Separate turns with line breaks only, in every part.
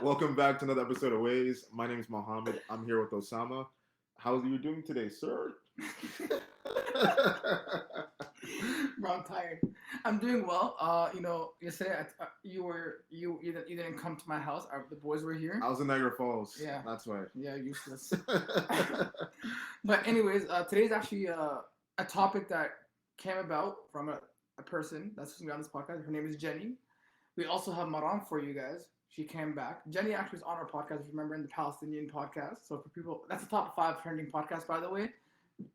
Welcome back to another episode of Ways. My name is Mohammed. I'm here with Osama. How are you doing today, sir?
Bro, I'm tired. I'm doing well. Yesterday you didn't come to my house. The boys were here.
I was in Niagara Falls.
Yeah,
That's why.
yeah, useless. But anyways, today's actually a topic that came about from a person that's going to be on this podcast. Her name is Jenny. We also have Maram for you guys. She came back. Jenny actually was on our podcast, if you remember, in the Palestinian podcast. So for people, that's the top 5 trending podcast, by the way.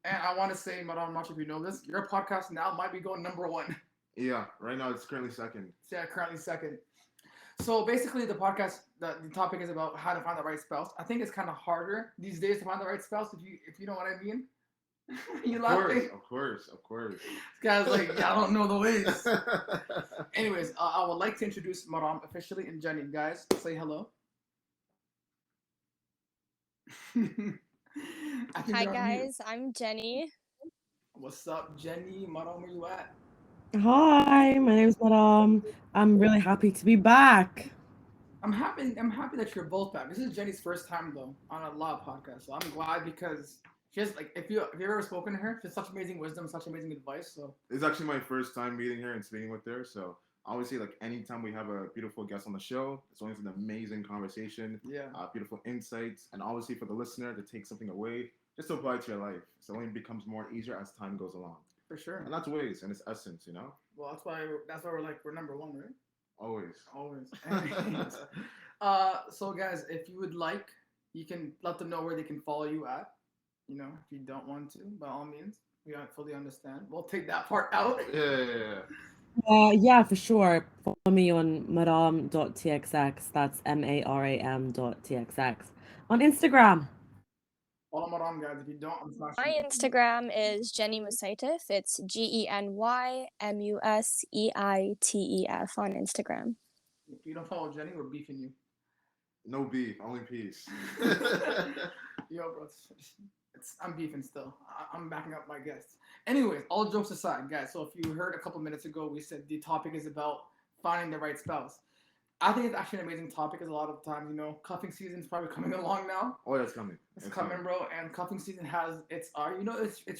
And I want to say, Maram, I'm not sure if you know this, your podcast now might be going number one.
Yeah, right now it's currently second.
Yeah, currently second. So basically, the topic is about how to find the right spouse. I think it's kind of harder these days to find the right spouse, if you know what I mean. You
Of course,
laughing?
of course, of course.
This guy's like, yeah, I don't know the ways. Anyways, I would like to introduce Maram officially and Jenny. Guys, say hello. I think
Hi
they're on mute.
guys, I'm Jenny.
What's up, Jenny? Maram, where you at?
Hi, my name is Madam. I'm really happy to be back.
I'm happy that you're both back. This is Jenny's first time though on a live podcast, so I'm glad because she has like if you've ever spoken to her, she has such amazing wisdom, such amazing advice. So
It's actually my first time meeting her and speaking with her. So obviously, like anytime we have a beautiful guest on the show, it's always an amazing conversation,
yeah,
beautiful insights, and obviously for the listener to take something away, just to apply it to your life. So it only becomes more easier as time goes along.
for sure.
And that's ways and its essence, you know?
Well, that's why we're number one, right?
Always.
Always. So guys, if you would like, you can let them know where they can follow you at. You know, if you don't want to, by all means, we don't fully understand. We'll take that part out.
Yeah.
Yeah, for sure. Follow me on maram.txx. That's maram.txx on Instagram.
Follow Maram, guys. If you don't, I'm
My
smashing.
Instagram is Jenny Musaitif. It's GENYMUSEITEF on Instagram.
If you don't follow Jenny, we're beefing you.
No beef, only peace.
Yo, bro, I'm beefing still. I'm backing up my guests. Anyways, all jokes aside, guys. So if you heard a couple minutes ago, we said the topic is about finding the right spouse. I think it's actually an amazing topic because a lot of times, cuffing season is probably coming along now.
Oh, that's coming.
It's coming, bro. And cuffing season has it's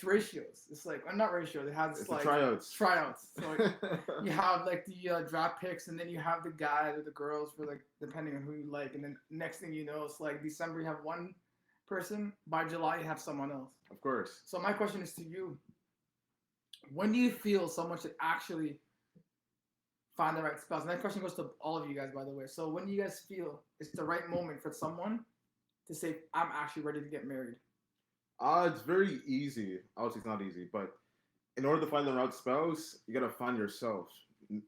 ratios. It's like not ratios. It has
It's
like
the tryouts.
tryouts. So like, you have like the draft picks, and then you have the guys or the girls for like depending on who you like, and then next thing you know, it's like December you have one person, by July you have someone else.
Of course.
So my question is to you: when do you feel someone should actually find the right spouse? And that question goes to all of you guys, by the way. So when do you guys feel it's the right moment for someone to say, I'm actually ready to get married?
It's very easy. Obviously, it's not easy, but in order to find the right spouse, you gotta find yourself.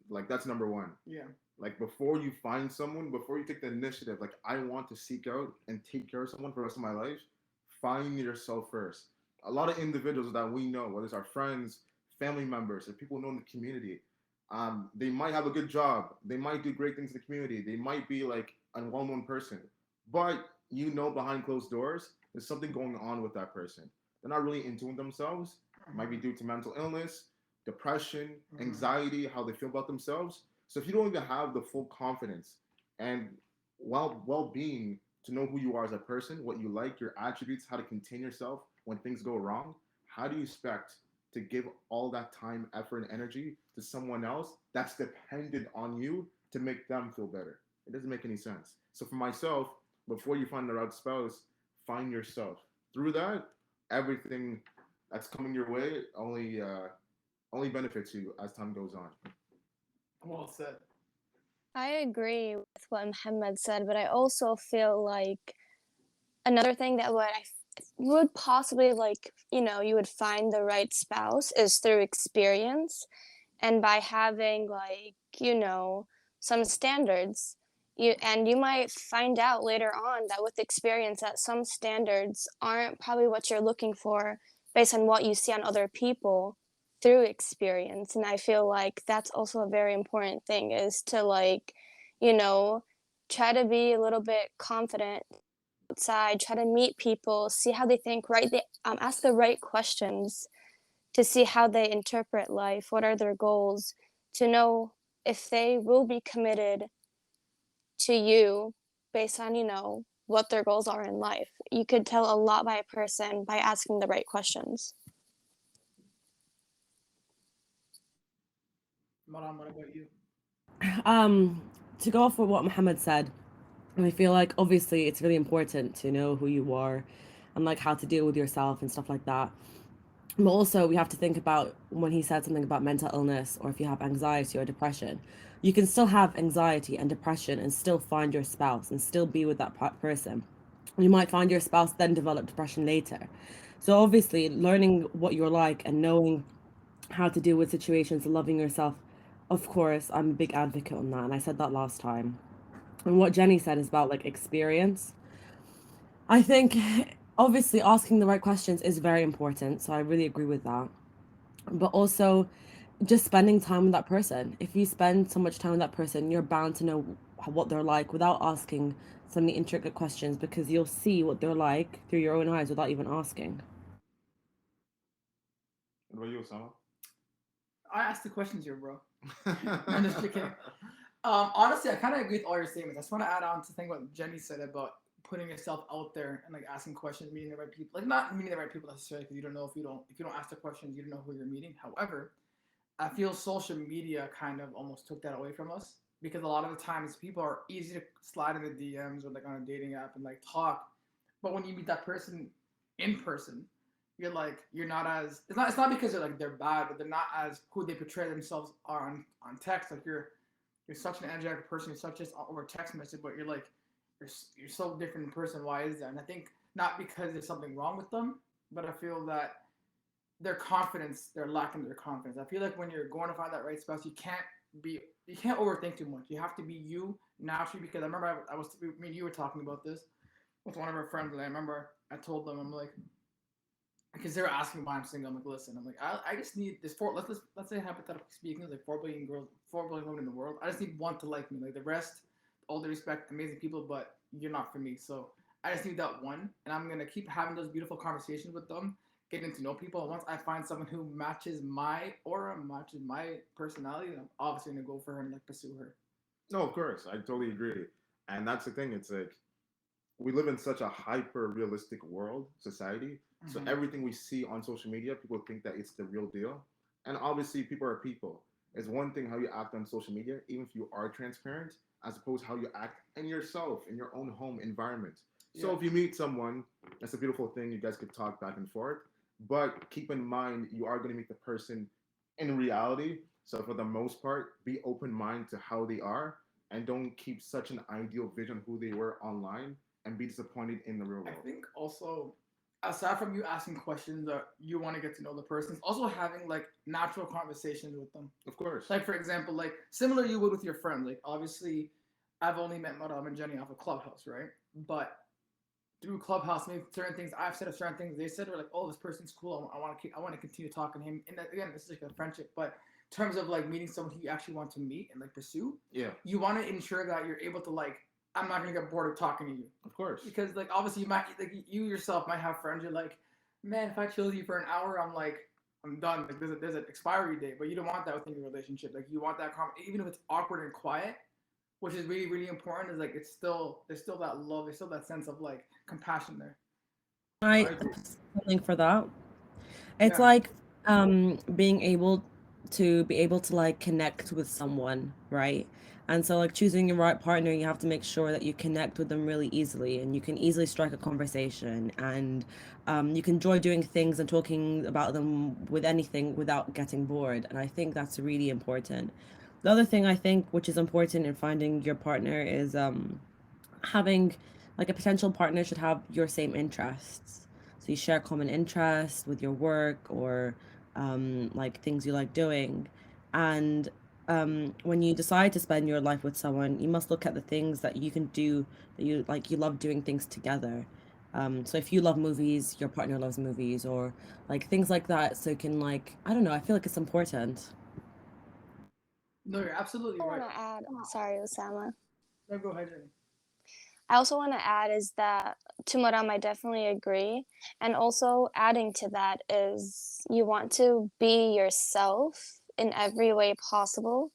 Like that's number one.
Yeah.
Like before you find someone, before you take the initiative, like I want to seek out and take care of someone for the rest of my life, find yourself first. A lot of individuals that we know, whether it's our friends, family members, or people we know in the community, they might have a good job, they might do great things in the community, they might be like a well-known person, but behind closed doors, there's something going on with that person. They're not really into themselves. It might be due to mental illness, depression, anxiety, how they feel about themselves. So if you don't even have the full confidence and well-being to know who you are as a person, what you like, your attributes, how to contain yourself when things go wrong, how do you expect to give all that time, effort, and energy to someone else that's dependent on you to make them feel better? It doesn't make any sense. So for myself, before you find the right spouse, find yourself. Through that, everything that's coming your way only benefits you as time goes on.
Well said.
I agree with what Muhammad said, but I also feel like another thing that would possibly you would find the right spouse is through experience and by having some standards. You might find out later on that with experience that some standards aren't probably what you're looking for based on what you see on other people through experience. And I feel like that's also a very important thing, is to you know try to be a little bit confident outside, try to meet people, see how they think, right? Ask the right questions to see how they interpret life, what are their goals, to know if they will be committed to you based on, what their goals are in life. You could tell a lot by a person by asking the right questions.
Maran, what about you?
To go off with what Muhammad said, I feel like obviously it's really important to know who you are and like how to deal with yourself and stuff like that. But also, we have to think about when he said something about mental illness or if you have anxiety or depression. You can still have anxiety and depression and still find your spouse and still be with that person. You might find your spouse then develop depression later. So, obviously, learning what you're like and knowing how to deal with situations and loving yourself, of course, I'm a big advocate on that. And I said that last time. And what Jenny said is about like experience. I think obviously asking the right questions is very important. So I really agree with that. But also just spending time with that person. If you spend so much time with that person, you're bound to know what they're like without asking so many intricate questions because you'll see what they're like through your own eyes without even asking.
What about you, Osama?
I asked the questions here, bro. I'm just kidding. Honestly, I kind of agree with all your statements. I just want to add on to think what Jenny said about putting yourself out there and like asking questions, meeting the right people. Like not meeting the right people necessarily, because you don't know if you don't ask the questions, you don't know who you're meeting. However, I feel social media kind of almost took that away from us because a lot of the times people are easy to slide in the DMs or like on a dating app and like talk, but when you meet that person in person, you're not as it's not because they're bad, but they're not as who they portray themselves are on text. Like you're such an energetic person. You're such just over text message, but you're so different in person. Why is that? And I think not because there's something wrong with them, but I feel that they're lacking their confidence. I feel like when you're going to find that right spouse, you can't overthink too much. You have to be you naturally. Because I remember me and you were talking about this with one of our friends, and I remember I told them I'm like, because they were asking why I'm single. I'm like, listen, I just need this let's say hypothetically speaking, there's like 4 billion girls, 4 billion women in the world. I just need one to like me. Like the rest, all the respect, amazing people, but you're not for me. So I just need that one, and I'm gonna keep having those beautiful conversations with them, getting to know people. And once I find someone who matches my aura, matches my personality, then I'm obviously gonna go for her and like pursue her.
No, of course, I totally agree. And that's the thing. It's like we live in such a hyper realistic world society, so
Mm-hmm.
everything we see on social media people think that it's the real deal, and obviously people are people. It's one thing how you act on social media, even if you are transparent, as opposed to how you act in yourself in your own home environment. So
Yeah.
if you meet someone, that's a beautiful thing, you guys could talk back and forth, but keep in mind you are going to meet the person in reality. So for the most part, be open minded to how they are, and don't keep such an ideal vision of who they were online and be disappointed in the real
I
world.
think also, aside from you asking questions that you want to get to know the person, it's also having like natural conversations with them.
Of course.
Like for example, like similar you would with your friend. Like obviously, I've only met Madame and Jenny off of Clubhouse, right? But through Clubhouse, maybe certain things I've said of certain things they said were like, "Oh, this person's cool. I want to continue talking to him." And that, again, this is like a friendship, but in terms of like meeting someone who you actually want to meet and like pursue,
Yeah,
you want to ensure that you're able to like, I'm not gonna get bored of talking to you
of course.
because like obviously you might like you yourself might have friends you're like, man, if I chill with you for an hour, I'm done. Like there's an expiry date, but you don't want that within your relationship. Like you want that even if it's awkward and quiet, which is really really important. Is like there's still that love, there's still that sense of like compassion there.
I
I agree.
have something for that. It's
Yeah,
like being able to like connect with someone, right? And so like choosing your right partner, you have to make sure that you connect with them really easily and you can easily strike a conversation and you can enjoy doing things and talking about them with anything without getting bored. And I think that's really important. The other thing I think which is important in finding your partner is having like a potential partner should have your same interests. So you share common interests with your work or like things you like doing. And when you decide to spend your life with someone, you must look at the things that you can do that you like, you love doing things together. So if you love movies, your partner loves movies or like things like that. So you can like, I don't know, I feel like it's important.
no, you're absolutely
I
right.
want to add, sorry, Osama.
No, go ahead, Jenny.
I also want to add is that to Maram, I definitely agree. And also adding to that is you want to be yourself in every way possible.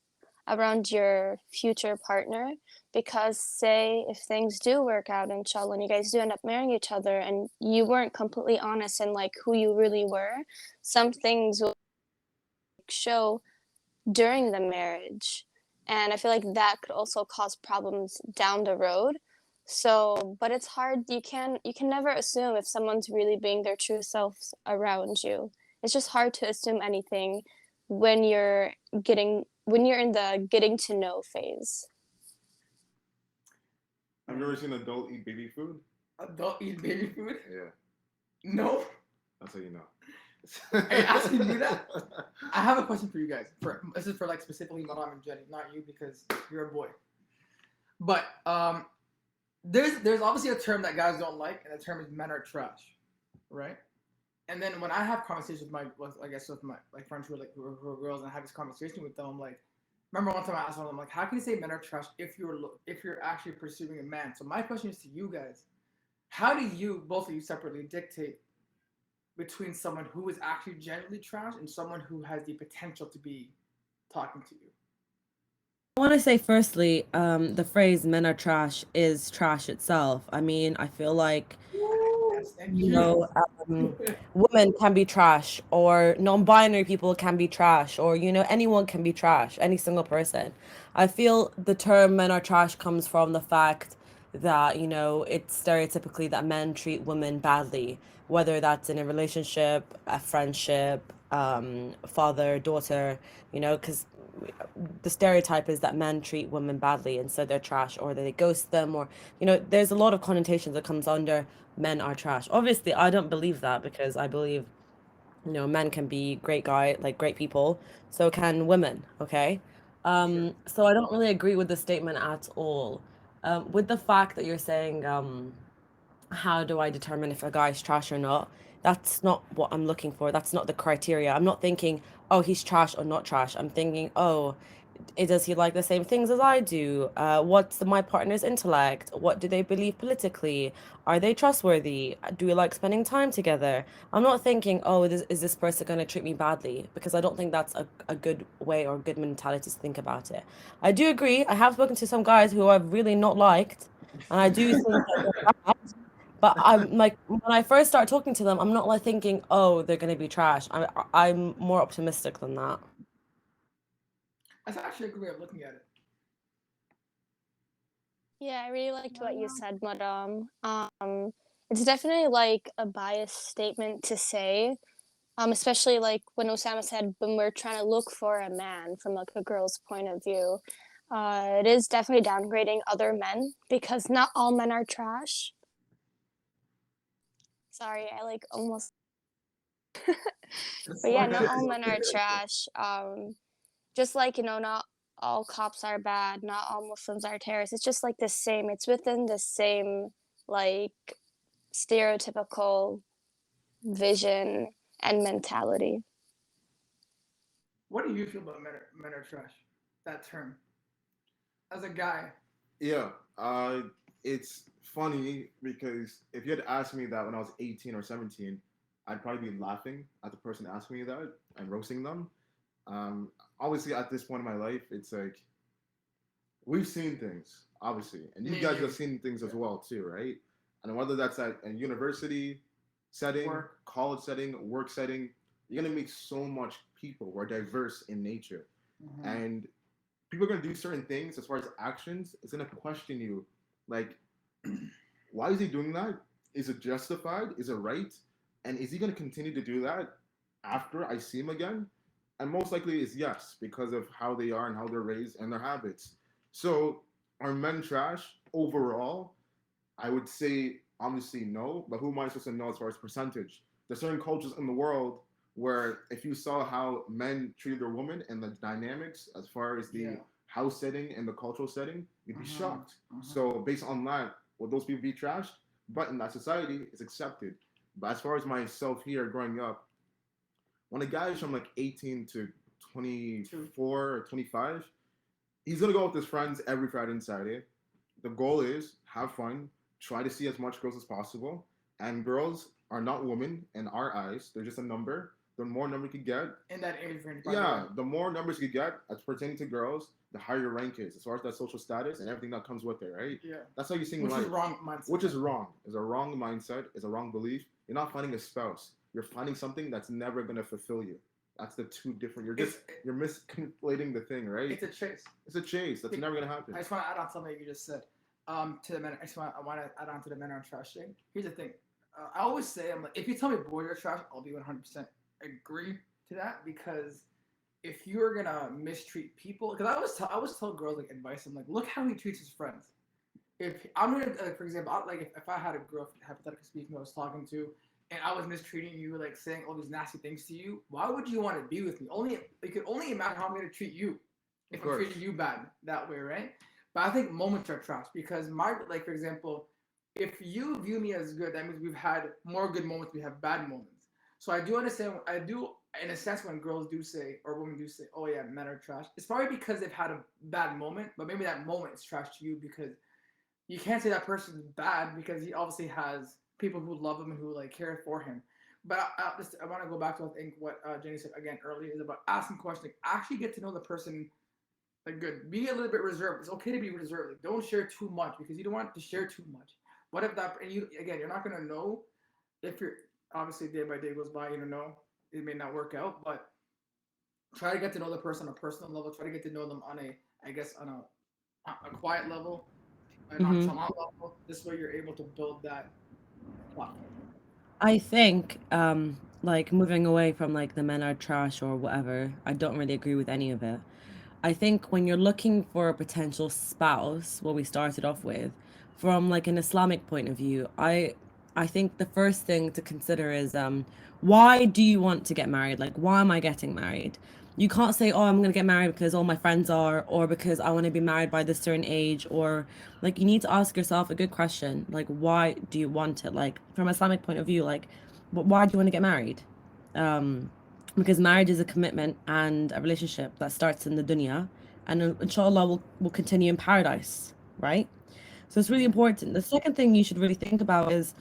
around your future partner, because say if things do work out, inshallah, and you guys do end up marrying each other and you weren't completely honest in like who you really were, some things will show during the marriage, and I feel like that could also cause problems down the road. So but it's hard, you can never assume if someone's really being their true selves around you. It's just hard to assume anything when you're in the getting to know phase.
Have you ever seen an adult eat baby food?
Adult eat baby food?
Yeah,
No.
that's how you know.
Are you asking me that? I have a question for you guys. This is for like specifically Maram and Jenny, not you because you're a boy. But there's obviously a term that guys don't like, and the term is men are trash, right? And then when I have conversations with with my like friends who are girls, and I have this conversation with them, I'm like, remember one time I asked one of them like, how can you say men are trash if you're actually pursuing a man? So my question is to you guys, how do you both of you separately dictate between someone who is actually genuinely trash and someone who has the potential to be talking to you?
I want to say firstly, the phrase "men are trash" is trash itself. I mean, I feel like
Yes, thank
you
you.
know, women can be trash, or non-binary people can be trash, or anyone can be trash, any single person. I feel the term "men are trash" comes from the fact that it's stereotypically that men treat women badly, whether that's in a relationship, a friendship, father, daughter, because the stereotype is that men treat women badly and so they're trash, or that they ghost them, or there's a lot of connotations that comes under men are trash. Obviously, I don't believe that, because I believe men can be great people. So can women. Okay.
Sure.
So I don't really agree with the statement at all. With the fact that you're saying, how do I determine if a guy's trash or not? That's not what I'm looking for. That's not the criteria. I'm not thinking, oh, he's trash or not trash. I'm thinking, oh, does he like the same things as I do? What's my partner's intellect? What do they believe politically? Are they trustworthy? Do we like spending time together? I'm not thinking, oh, is this person going to treat me badly? Because I don't think that's a good way or good mentality to think about it. I do agree. I have spoken to some guys who I've really not liked, and I do think that they're bad. But I'm like, when I first start talking to them, I'm not like thinking, oh, they're going to be trash. I'm more optimistic than that.
That's actually a good way of looking at it.
Yeah, I really liked what you said, Madam. It's definitely like a biased statement to say, especially like when Osama said when we're trying to look for a man from like a girl's point of view. It is definitely downgrading other men because not all men are trash. Sorry, I like almost.
That's
But yeah,
fine.
not all
It's
men
okay.
are trash. Just like not all cops are bad, not all Muslims are terrorists. It's just like the same. It's within the same like stereotypical vision and mentality.
What do you feel about men are trash? That term. As a guy.
Yeah, it's funny because if you had asked me that when I was 18 or 17, I'd probably be laughing at the person asking me that and roasting them. Um, Obviously, at this point in my life, it's like we've seen things, obviously, and you
Me and
guys
you.
have seen things as
Yeah.
well too, right? And whether that's at a university setting,
Work.
college setting, work setting, you're gonna meet so much people who are diverse in nature,
Mhm.
and people are gonna do certain things as far as actions. It's gonna question you, like, why is he doing that? Is it justified? Is it right? And is he gonna continue to do that after I see him again? And most likely is yes, because of how they are and how they're raised and their habits. So are men trash overall? I would say obviously no, but who am I supposed to know as far as percentage? There's certain cultures in the world where if you saw how men treat their women and the dynamics as far as the
Yeah.
house setting and the cultural setting, you'd be
Mhm.
shocked.
Mhm.
So based on that, will those people be trashed? But in that society, it's accepted. But as far as myself here growing up, when a guy is from like 18 to 24 or 25, he's gonna go with his friends every Friday and Saturday. The goal is have fun, try to see as much girls as possible. And girls are not women in our eyes; they're just a number. the more number you could get,
in that age range. By the
yeah,
way.
the more numbers you get as pertaining to girls, the higher your rank is as far as that social status and everything that comes with it, right?
Yeah.
That's how you see
Which
life.
is wrong mindset.
Which is wrong. Is a wrong mindset. Is a wrong belief. You're not finding a spouse. You're finding something that's never gonna fulfill you. That's the two different. You're misconflating the thing, right?
It's a chase.
It's a chase. That's never gonna happen.
I just want to add on something you just said. To the men, I want to add on to the men are trash thing. Here's the thing. I always say, I'm like, if you tell me boys are trash, I'll be 100% agree to that, because if you're gonna mistreat people, because I always tell girls like advice. I'm like, look how he treats his friends. If I'm gonna, for example, if I had a girl, hypothetically speaking, I was talking to, and I was mistreating you, like saying all these nasty things to you, why would you want to be with me? You could only imagine how I'm gonna treat you if I'm treating you bad that way, right? But I think moments are trash, because like for example, if you view me as good, that means we've had more good moments, we have bad moments. So I do understand. I do, in a sense, when girls do say, or women do say, "Oh yeah, men are trash," it's probably because they've had a bad moment. But maybe that moment is trash to you, because you can't say that person's bad, because he obviously has people who love him and who like care for him. But I want to go back to, I think, what Jenny said again earlier, is about asking questions. Like, actually get to know the person. Like, good. Be a little bit reserved. It's okay to be reserved. Like, don't share too much, because you don't want to share too much. What if that? And you're not gonna know if you're, obviously day by day goes by. You don't know. It may not work out, but try to get to know the person on a personal level. Try to get to know them on a quiet level, and on some level. This way, you're able to build that platform.
I think, like moving away from like the men are trash or whatever, I don't really agree with any of it. I think when you're looking for a potential spouse, what we started off with, from like an Islamic point of view, I think the first thing to consider is why do you want to get married? Like, why am I getting married? You can't say, oh, I'm going to get married because all my friends are, or because I want to be married by this certain age, or like you need to ask yourself a good question, like, why do you want it? Like, from an Islamic point of view, like, why do you want to get married? Because marriage is a commitment and a relationship that starts in the dunya, and inshallah will continue in paradise, right? So it's really important. The second thing you should really think about is,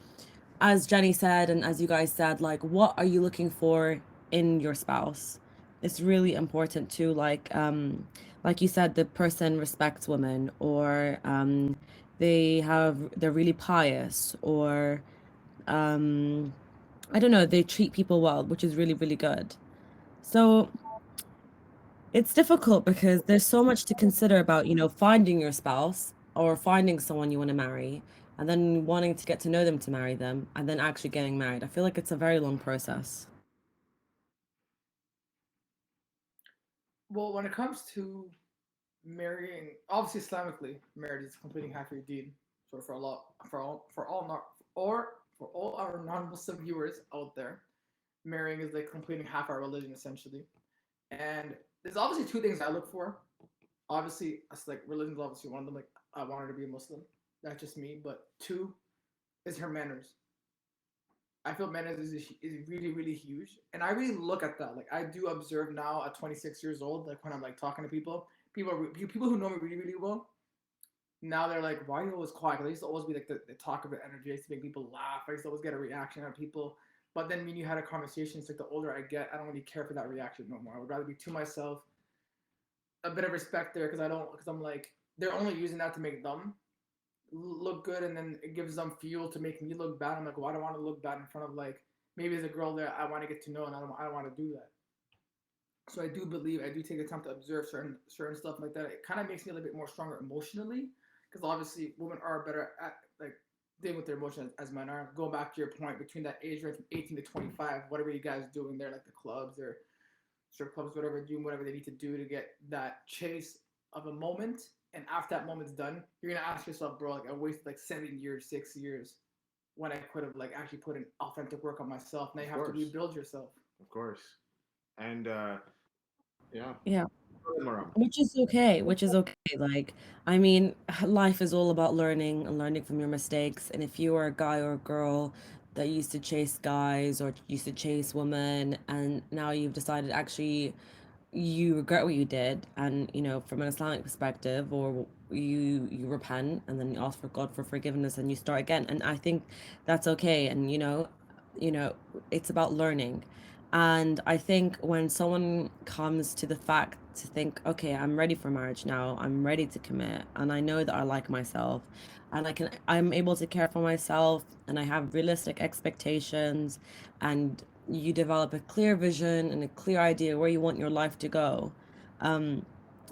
as Jenny said, and as you guys said, like, what are you looking for in your spouse? It's really important to like you said, the person respects women, or they're really pious, or I don't know, they treat people well, which is really, really good. So it's difficult because there's so much to consider about, finding your spouse or finding someone you want to marry, and then wanting to get to know them to marry them, and then actually getting married. I feel like it's a very long process.
Well, when it comes to marrying, obviously Islamically, marriage is completing half your deed. So for all our non-Muslim viewers out there, marrying is like completing half our religion essentially. And there's obviously two things I look for. Obviously, it's like religion's obviously one of them. Like, I want her to be a Muslim. That's just me. But two is her manners. I feel manners is really, really huge. And I really look at that. Like, I do observe now at 26 years old, like when I'm like talking to people who know me really, really well, now they're like, why are you always quiet? 'Cause I used to always be like the talk of the energy. I used to make people laugh. I used to always get a reaction out of people. But then when you had a conversation, it's like the older I get, I don't really care for that reaction no more. I would rather be to myself. A bit of respect there, because I'm like, they're only using that to make them look good, and then it gives them fuel to make me look bad. I'm like, well, I don't want to look bad in front of, like, maybe there's a girl there I want to get to know, and I don't want to do that. So I do take the time to observe certain stuff like that. It kind of makes me a little bit more stronger emotionally, because obviously women are better at like dealing with their emotions as men are. Going back to your point, between that age range from 18 to 25, whatever you guys doing there, like the clubs or strip clubs, whatever, doing whatever they need to do to get that chase of a moment. And after that moment's done, you're gonna ask yourself, bro, like, I wasted like 7 years, 6 years, when I could have like actually put in authentic work on myself. Now you have to rebuild yourself.
Of course. And yeah.
Yeah. Which is okay. Like, I mean, life is all about learning and learning from your mistakes. And if you are a guy or a girl that used to chase guys or used to chase women, and now you've decided actually you regret what you did, and from an Islamic perspective, or you repent and then you ask for God for forgiveness and you start again, and I think that's okay. And it's about learning. And I think when someone comes to the fact to think, okay, I'm ready for marriage now, I'm ready to commit, and I know that I like myself, and I'm able to care for myself, and I have realistic expectations, and you develop a clear vision and a clear idea where you want your life to go. Um,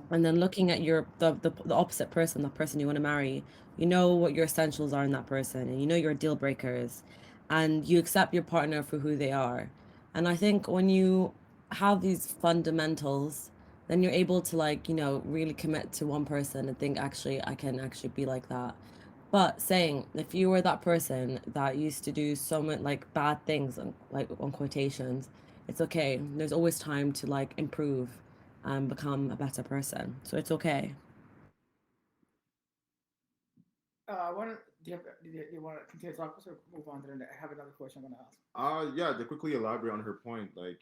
and then looking at the opposite person, the person you want to marry, you know what your essentials are in that person, and you know your deal breakers, and you accept your partner for who they are. And I think when you have these fundamentals, then you're able to, like, really commit to one person and think, actually, I can actually be like that. But saying, if you were that person that used to do so much like bad things, like on quotations, it's okay. There's always time to like improve and become a better person. So it's okay.
What do you want to continue to talk or move on to the next? I have another question I'm gonna ask.
Yeah, to quickly elaborate on her point, like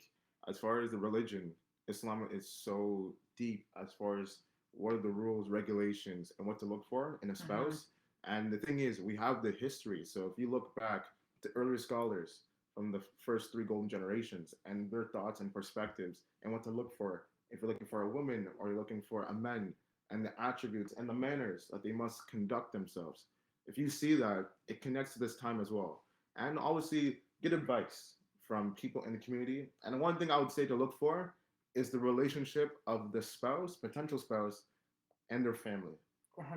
as far as the religion, Islam is so deep as far as what are the rules, regulations, and what to look for in a
Mm-hmm.
spouse. And the thing is, we have the history. So if you look back to earlier scholars from the first three golden generations and their thoughts and perspectives and what to look for, if you're looking for a woman or you're looking for a man, and the attributes and the manners that they must conduct themselves. If you see that, it connects to this time as well. And obviously, get advice from people in the community. And one thing I would say to look for is the relationship of the spouse, potential spouse, and their family.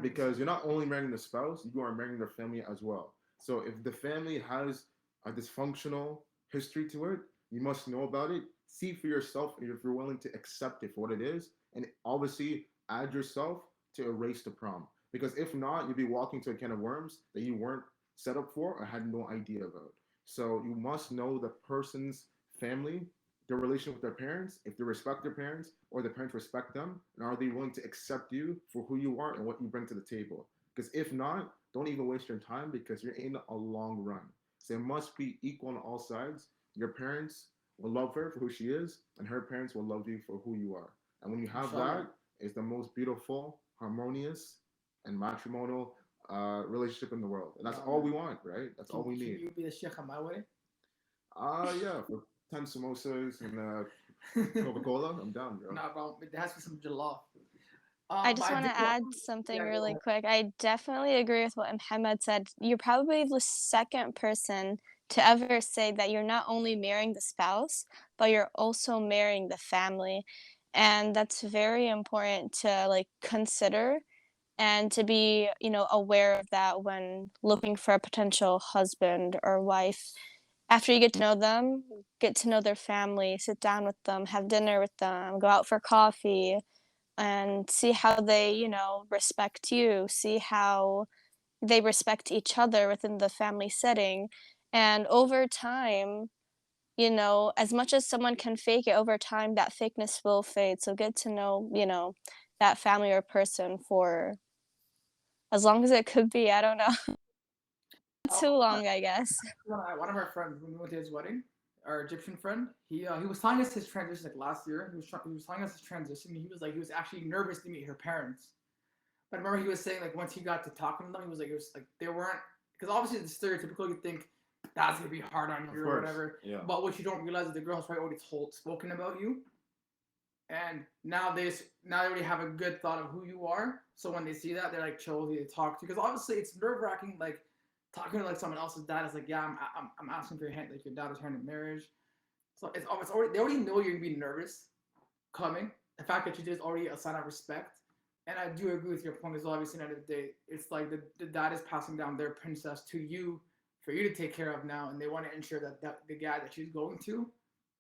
Because
100%.
you're not only marrying the spouse, you are marrying their family as well. So if the family has a dysfunctional history to it, you must know about it. See for yourself if you're willing to accept it for what it is, and obviously add yourself to erase the problem. Because if not, you'll be walking to a can of worms that you weren't set up for or had no idea about. So you must know the person's family, their relation with their parents, if they respect their parents or the parents respect them, and are they willing to accept you for who you are and what you bring to the table? Because if not, don't even waste your time because you're in a long run. So it must be equal on all sides. Your parents will love her for who she is, and her parents will love you for who you are. And when you have
Inshallah.
that, it's the most beautiful, harmonious, and matrimonial relationship in the world. And that's
No,
all
man.
we want, right? That's all we
Can
need.
you be the sheikh on my way?
Yeah, for 10 samosas and Coca Cola, I'm down, bro.
Nah, bro. There has to be some jollof.
I
But
just
I
want
do
to
want.
add something
Yeah, go
really
ahead.
quick. I definitely agree with what Muhammad said. You're probably the second person to ever say that you're not only marrying the spouse, but you're also marrying the family. And that's very important to like consider and to be, aware of that when looking for a potential husband or wife. After you get to know them, get to know their family, sit down with them, have dinner with them, go out for coffee, and see how they, respect you, see how they respect each other within the family setting. And over time, as much as someone can fake it, over time, that fakeness will fade. So get to know, that family or person for as long as it could be. I don't know.
Uh,
Too long, I guess.
one of our friends when we went to his wedding, our Egyptian friend, he was telling us his transition like last year. He was telling us his transition. He was like he was actually nervous to meet her parents. But I remember he was saying like once he got to talking to them, he was like they weren't because obviously the stereotypical you think that's gonna be hard on
Of
you or
course.
whatever.
Yeah.
But what you don't realize is the girl's probably already spoken about you, and now they already have a good thought of who you are. So when they see that, they're like chill, they talk to you because obviously it's nerve wracking. Like talking to like someone else's dad is like, yeah, I'm asking for your hand, like your daughter's hand in marriage. So it's already they already know you're gonna be nervous coming. The fact that you did is already a sign of respect. And I do agree with your point. Is obviously at the end of the day, it's like the dad is passing down their princess to you for you to take care of now, and they want to ensure that the guy that she's going to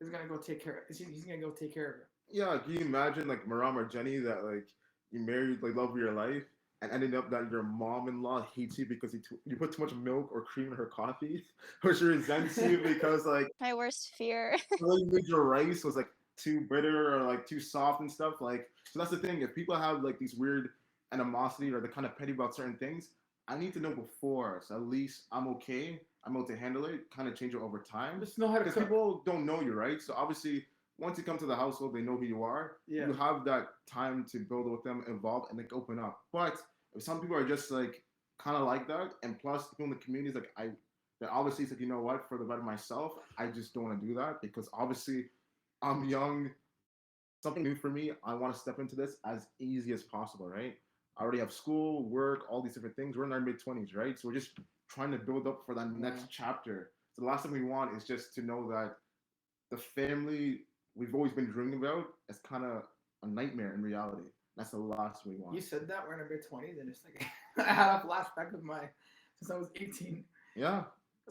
is gonna go take care. He's gonna go take care of her.
Yeah, can you imagine like Maram or Jenny that like you married like love of your life and ending up that your mom-in-law hates you because you put too much milk or cream in her coffee, or she resents you because like
My worst fear.
the way you made your rice was like too bitter or like too soft and stuff. Like, so that's the thing. If people have like these weird animosity or they're kind of petty about certain things, I need to know before. So at least I'm okay. I'm able to handle it. Kind of change it over time
Just know how to
because
cook.
people don't know you, right? So obviously, once you come to the household, they know who you are.
Yeah.
You have that time to build with them, evolve, and like open up. But if some people are just like kind of like that, and plus people in the community is like then obviously it's like, you know what, for the better of myself, I just don't want to do that because obviously I'm young, something new for me. I want to step into this as easy as possible, right? I already have school, work, all these different things. We're in our mid 20s, right? So we're just trying to build up for that next chapter. So the last thing we want is just to know that the family we've always been dreaming about is kind of a nightmare in reality. That's the last we want.
You said that we're in our mid 20s, and it's like I had a flashback of my since I was 18.
Yeah,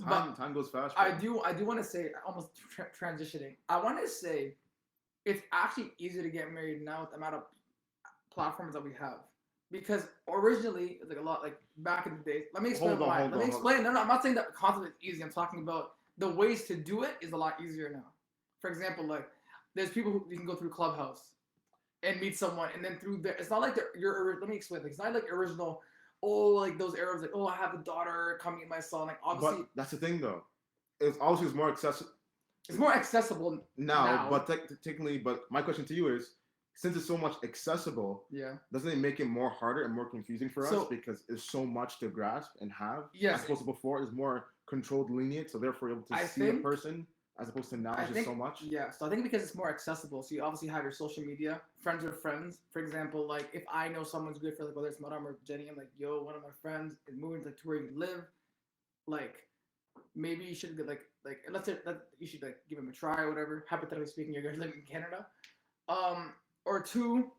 time goes fast.
I do want to say, almost transitioning. I want to say it's actually easier to get married now with the amount of platforms that we have. Because originally, it's like a lot like back in the days. Let me explain why. Let me explain. No, I'm not saying that the concept is easy. I'm talking about the ways to do it is a lot easier now. For example, like there's people who you can go through Clubhouse and meet someone, and then through the, it's not like your. Let me explain. Like, it's not like original. Oh, like those Arabs, like, oh, I have a daughter, come meet my son. Like, obviously,
but that's the thing, though. It's obviously more accessible.
It's more accessible
now. But technically, but my question to you is, since it's so much accessible, doesn't it make it more harder and more confusing for us because there's so much to grasp and have?
Yes.
As opposed to before, it's more controlled, lenient, so therefore you're able to see a person. As opposed to now, it's just so much.
Yeah, so I think because it's more accessible, so you obviously have your social media, friends with friends. For example, like if I know someone's good for like whether it's Madam or Jenny, I'm like, yo, one of my friends is moving to where you live. Like, maybe you should get like let's say that you should like give him a try or whatever. Hypothetically speaking, you're gonna live in Canada. Or two,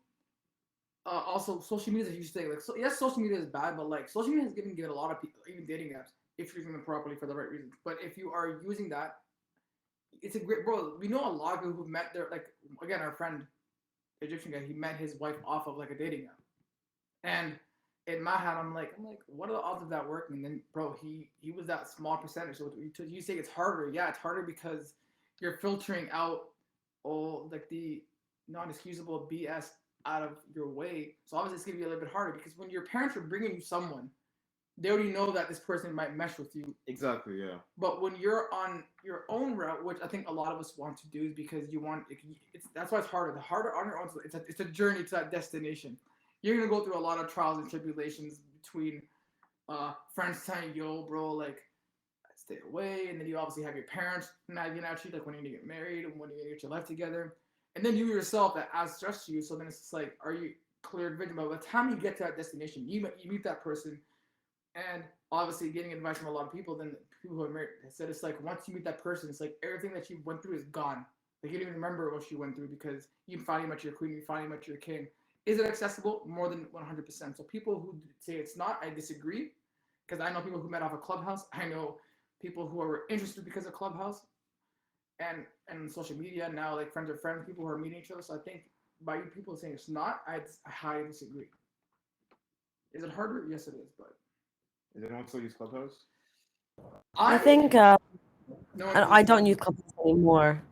also social media, as you say, like, so yes, social media is bad, but like social media has given a lot of people, even dating apps, if you're using them properly for the right reasons. But if you are using that, it's a great, bro. We know a lot of people who've met their, like, again, our friend, Egyptian guy, he met his wife off of like a dating app. And in my head, I'm like, what are the odds of that working? And then, bro, he was that small percentage. So you say it's harder. Yeah, it's harder because you're filtering out all like the non-excusable BS out of your way. So obviously it's gonna be a little bit harder because when your parents are bringing you someone, they already know that this person might mesh with you.
Exactly, yeah.
But when you're on your own route, which I think a lot of us want to do, is because you want that's why it's harder. The harder on your own, it's a journey to that destination. You're gonna go through a lot of trials and tribulations between friends telling you, yo, bro, like stay away, and then you obviously have your parents nagging at you, like when you're gonna get married and when you're gonna get your life together, and then you yourself that adds stress to you. So then it's just like, are you clear vision? But by the time you get to that destination, you meet that person. And obviously getting advice from a lot of people, then people who are married said it's like once you meet that person, it's like everything that you went through is gone. Like you don't even remember what you went through because you finally met your queen, you finally met your king. Is it accessible? More than 100%. So people who say it's not, I disagree. Because I know people who met off a Clubhouse. I know people who are interested because of Clubhouse and social media now, like friends of friends, people who are meeting each other. So I think by you people saying it's not, I highly disagree. Is it harder? Yes, it is, but.
Is anyone still use Clubhouse?
I think I don't use Clubhouse anymore.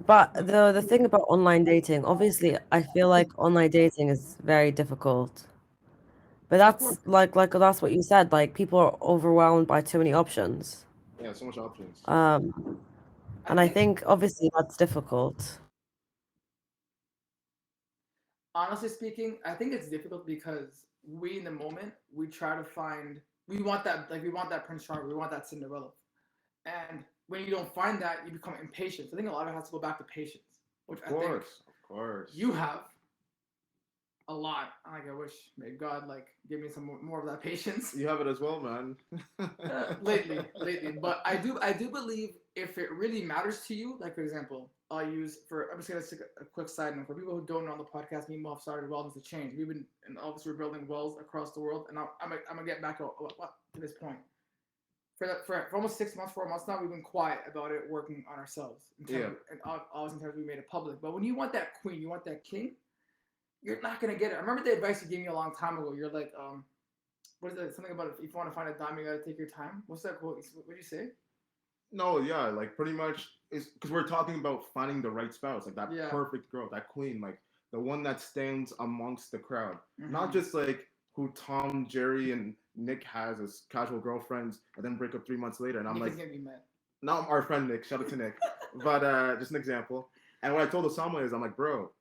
But the thing about online dating, obviously, I feel like online dating is very difficult. But that's like that's what you said. Like people are overwhelmed by too many options.
Yeah, so much options.
And I think obviously that's difficult.
Honestly speaking, I think it's difficult because we in the moment we try to find. We want that Prince Charming, we want that Cinderella. And when you don't find that, you become impatient. So I think a lot of it has to go back to patience, which
of course.
You have a lot. Like I wish, may God like give me some more of that patience.
You have it as well, man.
lately. But I do believe if it really matters to you, like for example, I'm just gonna take a quick side note for people who don't know on the podcast. Me and Mo started Wellness to Change. We've been, and obviously we're building wells across the world, and I'm gonna get back to this point. For almost 6 months, 4 months now, we've been quiet about it, working on ourselves. And all in terms we made it public. But when you want that queen, you want that king, you're not gonna get it. I remember the advice you gave me a long time ago. You're like, what is that? Something about if you want to find a diamond, you gotta take your time. What's that quote? What did you say?
No, yeah, like pretty much it's because we're talking about finding the right spouse, like that perfect girl, that queen, like the one that stands amongst the crowd, not just like who Tom, Jerry, and Nick has as casual girlfriends, and then break up 3 months later. And I'm
Nick
like, not our friend Nick, shout out to Nick, but just an example. And what I told Osama is, I'm like, bro,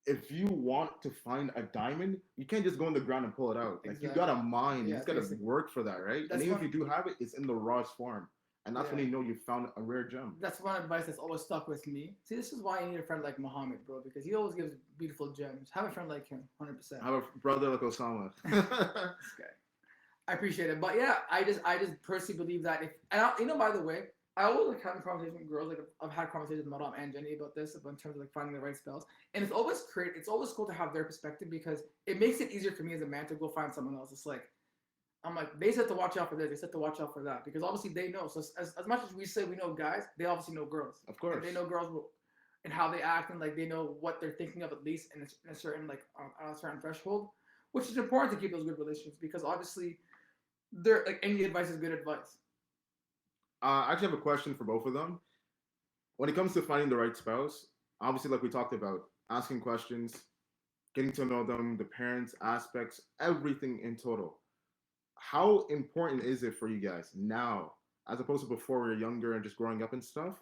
if you want to find a diamond, you can't just go on the ground and pull it out. Like you got a mind, you just gotta work for that, right? And even if you do have it, it's in the rawest form. and that's when
Yeah.
you know you found a rare gem.
That's one advice that's always stuck with me. See, this is why you need a friend like Muhammad, bro, because he always gives beautiful gems. Have a friend like him, 100%.
I have a brother like Osama.
This guy. I appreciate it, but yeah, I just personally believe that if and by the way, I always like having conversations with girls. Like I've had conversations with Madame and Jenny about this, about in terms of like finding the right spells, and it's always cool to have their perspective because it makes it easier for me as a man to go find someone else. It's like I'm like they said to watch out for this, they said to watch out for that because obviously they know. So as much as we say we know guys, they obviously know girls.
Of course.
And they know girls and how they act and like they know what they're thinking of at least in a certain like on a certain threshold, which is important to keep those good relationships because obviously they're like any advice is good advice.
I actually have a question for both of them. When it comes to finding the right spouse, obviously, like we talked about, asking questions, getting to know them, the parents, aspects, everything in total. How important is it for you guys now, as opposed to before we were younger and just growing up and stuff?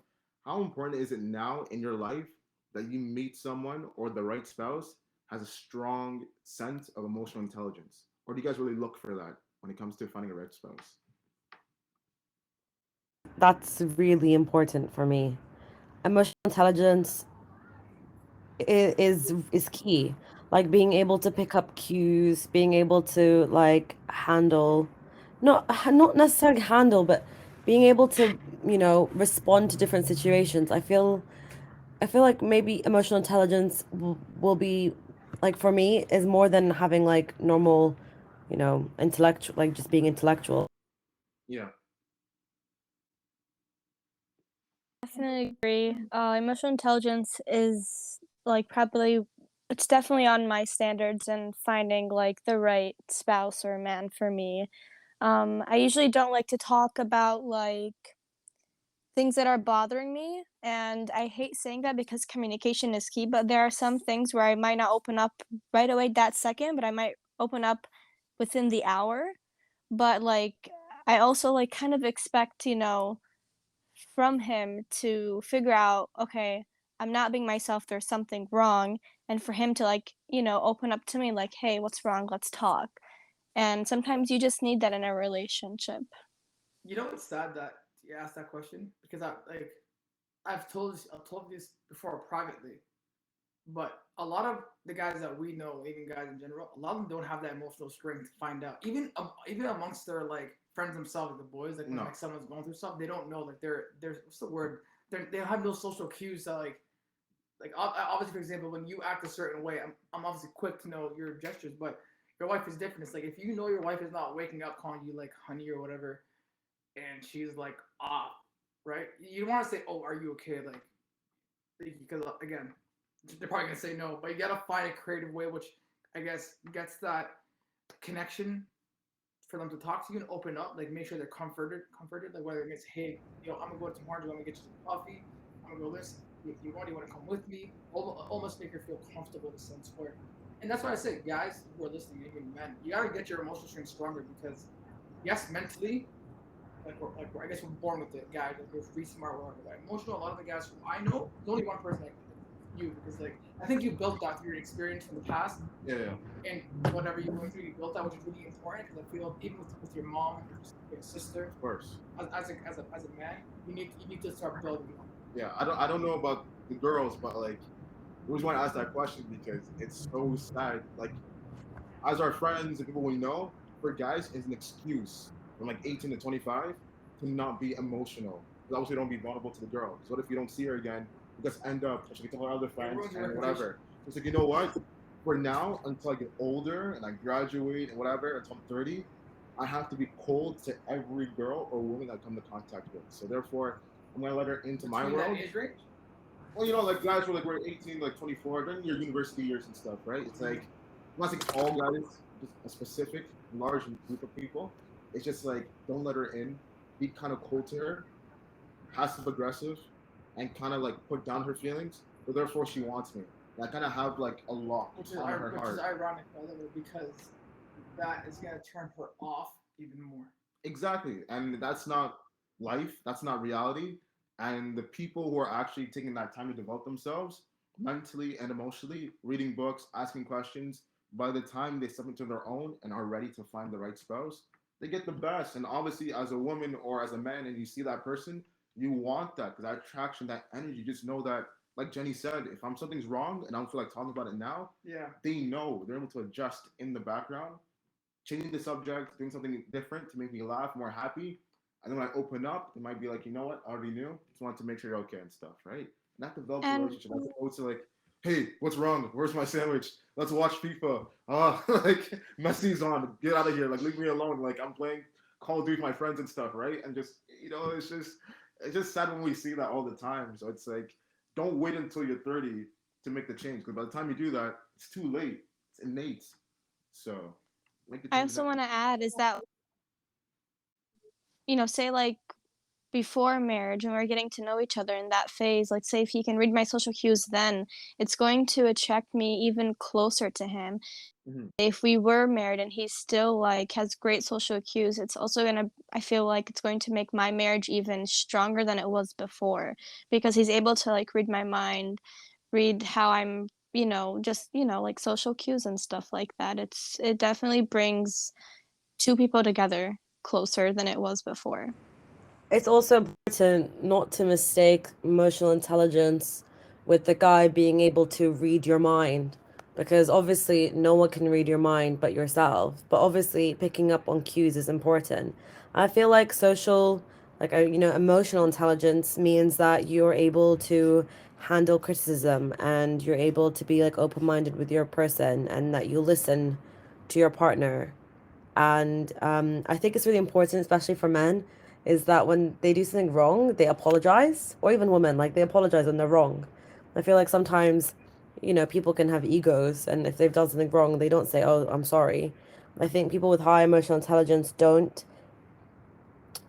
How important is it now in your life that you meet someone or the right spouse has a strong sense of emotional intelligence? Or do you guys really look for that when it comes to finding a right spouse?
That's really important for me. Emotional intelligence is key. Like being able to pick up cues, being able to like handle, not necessarily handle, but being able to, respond to different situations. I feel like maybe emotional intelligence will be like for me is more than having like normal, intellectual, like just being intellectual.
Yeah.
Definitely agree. Emotional intelligence is like probably it's definitely on my standards and finding like the right spouse or man for me. I usually don't like to talk about like things that are bothering me, and I hate saying that because communication is key. But there are some things where I might not open up right away that second, but I might open up within the hour. But like I also like kind of expect from him to figure out, okay, I'm not being myself, there's something wrong, and for him to like, open up to me like, hey, what's wrong? Let's talk. And sometimes you just need that in a relationship.
You know what's sad that you asked that question because I've told this before privately, but a lot of the guys that we know, even guys in general, a lot of them don't have that emotional strength to find out. Even amongst their like friends themselves, like the boys, like when
No.
like someone's going through stuff, they don't know like they're what's the word? They have no social cues to obviously for example when you act a certain way, I'm obviously quick to know your gestures, but your wife is different. It's like if you know your wife is not waking up calling you like honey or whatever, and she's like right? You don't want to say, "Oh, are you okay?" Like, because again, they're probably gonna say no. But you gotta find a creative way, which I guess gets that connection for them to talk to you and open up. Like, make sure they're comforted. Like, whether it's, "Hey, I'm gonna go to tomorrow. I'm gonna get you some coffee. I'm gonna go this. If you want, you want to come with me." Almost make her feel comfortable in a sense where, and that's why I say, guys who are listening, even men, you gotta get your emotional strength stronger because, yes, mentally I guess we're born with it, guys. Like we're free, smart, whatever. Like emotional. A lot of the guys who I know, there's only one person like you because like I think you built that through your experience from the past
Yeah, yeah.
and whatever you went through, you built that, which is really important because I feel even with your mom and your sister,
Of course.
as a man, you need to start building that.
Yeah, I don't know about the girls, but like, I always want to ask that question because it's so sad. Like, as our friends and people we know, for guys, is an excuse from like 18 to 25 to not be emotional. Because obviously, don't be vulnerable to the girl. Because what if you don't see her again? You just end up, she can tell her other
It
friends
ruins your
and
reputation.
whatever. So it's like, you know what? For now, until I get older and I graduate and whatever, until I'm 30, I have to be cold to every girl or woman I come to contact with. So therefore, I'm gonna let her into my
Between that
world.
age range,
Well, like guys were like we're 18, like 24, during your university years and stuff, right? It's like I'm not saying all guys, just a specific large group of people. It's just like don't let her in, be kind of cold to her, passive aggressive, and kind of like put down her feelings. But therefore, she wants me. And I kind of have like a lock on her
which is
heart.
ironic by the way because that is gonna turn her off even more.
Exactly. And that's not life, that's not reality. And the people who are actually taking that time to develop themselves mentally and emotionally, reading books, asking questions, by the time they step into their own and are ready to find the right spouse, they get the best. And obviously, as a woman or as a man, and you see that person, you want that because that attraction, that energy. Just know that, like Jenny said, if something's wrong and I don't feel like talking about it now,
Yeah.
they know they're able to adjust in the background, changing the subject, doing something different to make me laugh, more happy. And then when I open up, it might be like, you know what, I already knew. Just wanted to make sure you're okay and stuff, right? And that develops a
And
relationship as opposed to like, hey, what's wrong? Where's my sandwich? Let's watch FIFA. Like Messi's on. Get out of here. Like leave me alone. Like I'm playing Call of Duty with my friends and stuff, right? And just it's just sad when we see that all the time. So it's like, don't wait until you're 30 to make the change because by the time you do that, it's too late. It's innate. So make the
I
change
also
now.
want to add is that, say like before marriage when we're getting to know each other in that phase, like say if he can read my social cues then, it's going to attract me even closer to him.
Mhm.
If we were married and he still like has great social cues, it's also gonna I feel like it's going to make my marriage even stronger than it was before because he's able to like read my mind, read how I'm, just, like social cues and stuff like that. It definitely brings two people together closer than it was before.
It's also important not to mistake emotional intelligence with the guy being able to read your mind because obviously no one can read your mind but yourself. But obviously picking up on cues is important. I feel like emotional intelligence means that you're able to handle criticism and you're able to be like open-minded with your person and that you listen to your partner. And I think it's really important, especially for men, is that when they do something wrong, they apologize, or even women, like they apologize when they're wrong. I feel like sometimes, people can have egos, and if they've done something wrong, they don't say, "Oh, I'm sorry." I think people with high emotional intelligence don't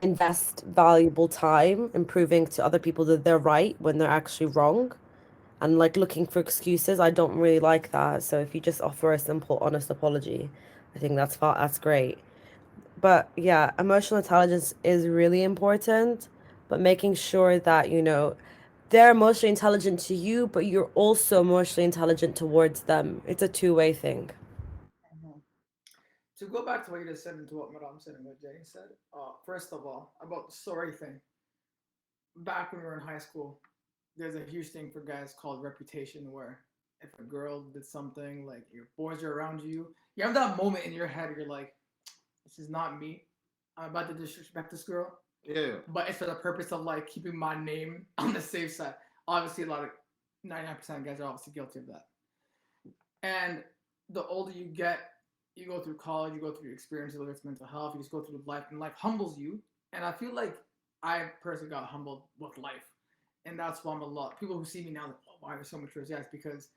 invest valuable time in proving to other people that they're right when they're actually wrong. And like looking for excuses, I don't really like that. So if you just offer a simple, honest apology, I think that's great. But yeah, emotional intelligence is really important, but making sure that, they're emotionally intelligent to you, but you're also emotionally intelligent towards them. It's a two-way thing.
Mhm. To go back to what you just said and to what Madame said and what Jenny said, first of all, about the sorry thing. Back when we were in high school, there's a huge thing for guys called reputation, where if a girl did something, like your boys are around you, you have that moment in your head where you're like, this is not me. I'm about to disrespect this girl,
Yeah,
but it's for the purpose of like keeping my name on the safe side. Obviously, a lot of 99% of guys are obviously guilty of that. And the older you get, you go through college, you go through experiences, whether it's mental health, you just go through life, and life humbles you. And I feel like I personally got humbled with life. And that's why I'm a lot. People who see me now, like, oh, why are you so mature? Yeah, it's because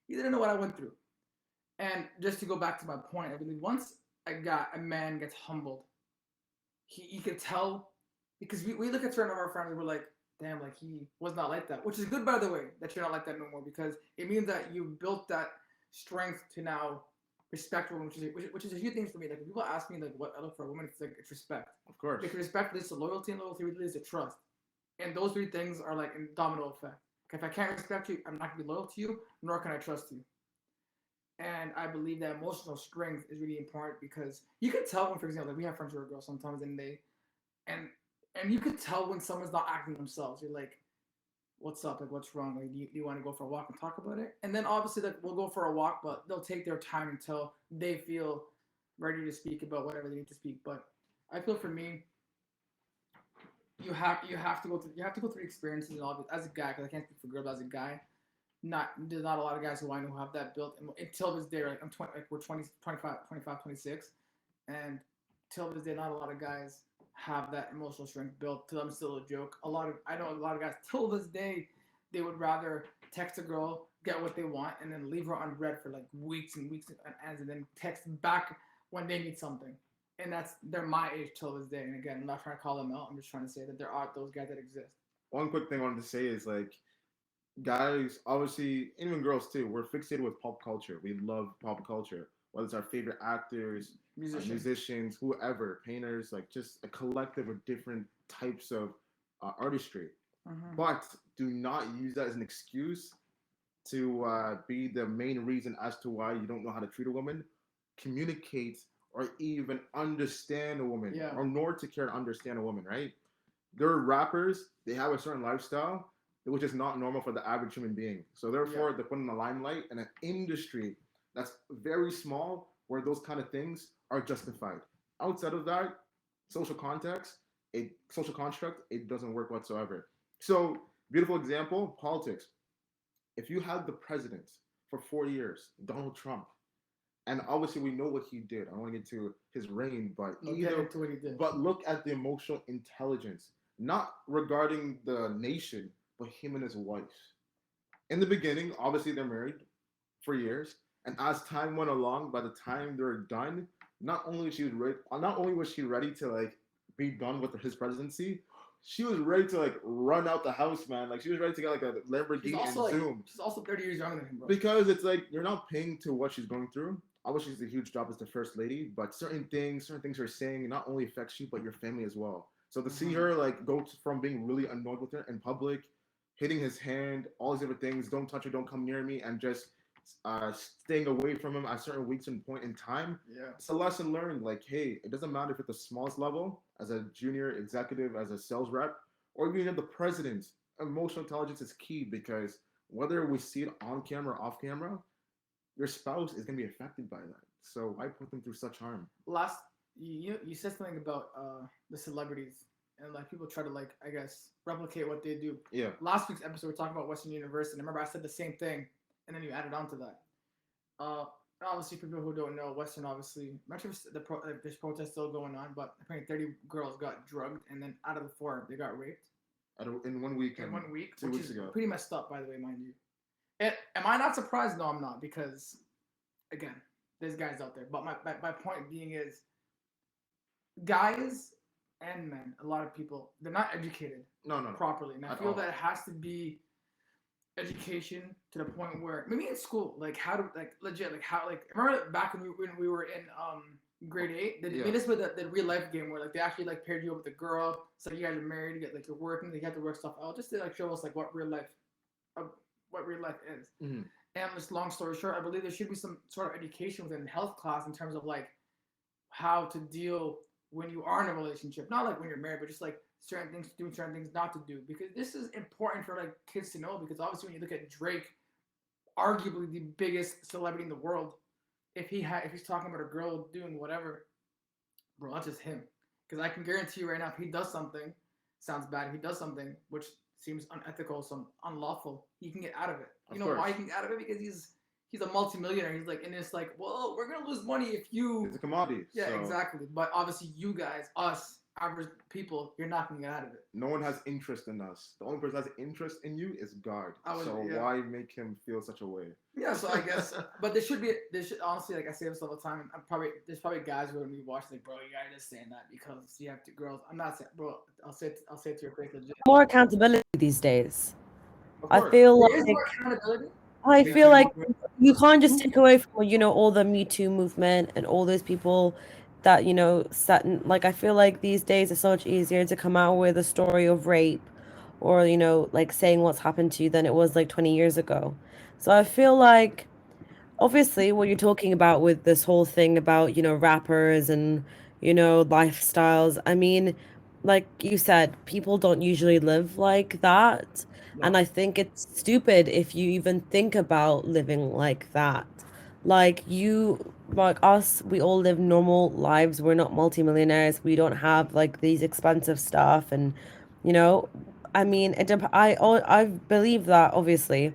you didn't know what I went through. And just to go back to my point, I believe once a man gets humbled, he could tell because we look at certain of our friends and we're like, damn, like he was not like that. Which is good by the way, that you're not like that no more because it means that you built that strength to now respect women, which is a huge thing for me. Like if people ask me like what I look for a woman, it's like it's respect.
of course.
Because respect leads to loyalty and loyalty leads to trust. And those three things are like in domino effect. If I can't respect you, I'm not gonna be loyal to you, nor can I trust you. And I believe that emotional strength is really important because you can tell when, for example, like we have friends who are girls sometimes, and and you could tell when someone's not acting themselves. You're like, "What's up? Like, what's wrong? Like, do you want to go for a walk and talk about it?" And then obviously, like, we'll go for a walk, but they'll take their time until they feel ready to speak about whatever they need to speak. But I feel for me, you have to go through experiences and all of it as a guy because I can't speak for girls as a guy. Not there's not a lot of guys who I know who have that built until this day. Like I'm 20, like we're 20, 25, 25, 26, and till this day, not a lot of guys have that emotional strength built. Till I'm still a joke. I know a lot of guys till this day, they would rather text a girl, get what they want, and then leave her unread for like weeks and weeks and then text back when they need something. And they're my age till this day. And again, I'm not trying to call them out. I'm just trying to say that there are those guys that exist.
One quick thing I wanted to say is like guys, obviously, even girls too, we're fixated with pop culture. We love pop culture, whether it's our favorite actors,
Musician.
musicians, whoever, painters, like just a collective of different types of artistry.
Mm-hmm.
But do not use that as an excuse to be the main reason as to why you don't know how to treat a woman. Communicate or even understand a woman,
Yeah.
or nor to care to understand a woman, right? They're rappers, they have a certain lifestyle which is not normal for the average human being. So therefore,
Yeah.
they're put in the limelight in an industry that's very small where those kind of things are justified. Outside of that, social context, a social construct, it doesn't work whatsoever. So, beautiful example, politics. If you had the president for 4 years, Donald Trump, and obviously we know what he did. I don't want to get into his reign, but
No, get into what he did.
but look at the emotional intelligence, not regarding the nation, but him and his wife. In the beginning, obviously they're married for years, and as time went along, by the time they're done, not only was she ready to like be done with his presidency, she was ready to like run out the house, man. Like she was ready to get like a
She's
Lamborghini and
also like,
zoom.
she's also 30 years younger than him, bro.
Because it's like you're not paying to what she's going through. Obviously, she's a huge job as the first lady, but certain things you're saying not only affects you but your family as well. So to see her like from being really annoyed with her in public, hitting his hand, all these other things, don't touch her, don't come near me, and just staying away from him at certain weeks and point in time.
Yeah.
It's a lesson learned. Like, hey, it doesn't matter if it's the smallest level, as a junior executive, as a sales rep, or even the president. Emotional intelligence is key because whether we see it on camera or off camera, your spouse is going to be affected by that. So why put them through such harm?
Last, you said something about the celebrities and like people try to like, I guess, replicate what they do.
Yeah.
Last week's episode we are talking about Western University. And remember I said the same thing, and then you added on to that. Obviously, for people who don't know, Western obviously, I'm not sure if there's protests still going on, but apparently 30 girls got drugged, and then out of the 4, they got raped.
In 1 week.
In 1 week,
2
which
weeks
is
ago.
pretty messed up, by the way, mind you. Am I not surprised? No, I'm not, because again, there's guys out there. But my point being is, guys and men, a lot of people, they're not educated
No.
properly, and I
At
feel
all.
that it has to be education to the point where maybe in school, like how to like legit, like how like remember back when we were in grade 8, they
Yeah.
made us with the real life game where like they actually like paired you up with a girl, so you guys are married, you get like you're working, you have to work stuff out just to like show us like what real life is.
Mhm.
And just long story short, I believe there should be some sort of education within health class in terms of like how to deal when you are in a relationship, not like when you're married, but just like certain things to do and certain things not to do, because this is important for like kids to know, because obviously when you look at Drake, arguably the biggest celebrity in the world, if he's talking about a girl doing whatever, bro, that's just him. Because I can guarantee you right now, if he does something, sounds bad, if he does something which seems unethical, some unlawful, he can get out of it. You know why he can get out of it? Because he's a multimillionaire. He's like in this like, well, we're gonna lose money if you.
It's a commodity.
Yeah,
so
exactly. But obviously, you guys, us, average people, you're not gonna get out of it.
No one has interest in us. The only person that has interest in you is God.
Yeah.
Why make him feel such a way?
Yeah, so I guess, but there should honestly, like I say this all the time. There's probably guys who when we watch like, bro, you gotta just saying that because you have 2 girls. I'm not saying, bro. I'll say it to your face, legit.
More accountability these days.
Of
I
course.
feel
There is
like
more accountability.
I
Me
feel
too.
like you can't just take away from all the Me Too movement and all those people that set like I feel like these days it's so much easier to come out with a story of rape or like saying what's happened to you than it was like 20 years ago. So I feel like obviously what you're talking about with this whole thing about rappers and lifestyles, I mean, like you said, people don't usually live like that. And
No.
I think it's stupid if you even think about living like that. Like like us, we all live normal lives. We're not multimillionaires. We don't have like these expensive stuff. And, you know, I mean, I believe that obviously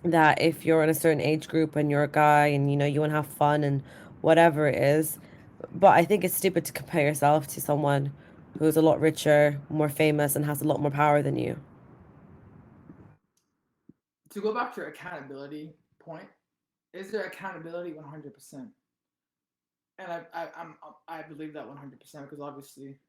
that if you're in a certain age group and you're a guy and you want to have fun and whatever it is, but I think it's stupid to compare yourself to someone who's a lot richer, more famous, and has a lot more power than you.
To go back to your accountability point, is there accountability 100%? And I believe that 100% because obviously,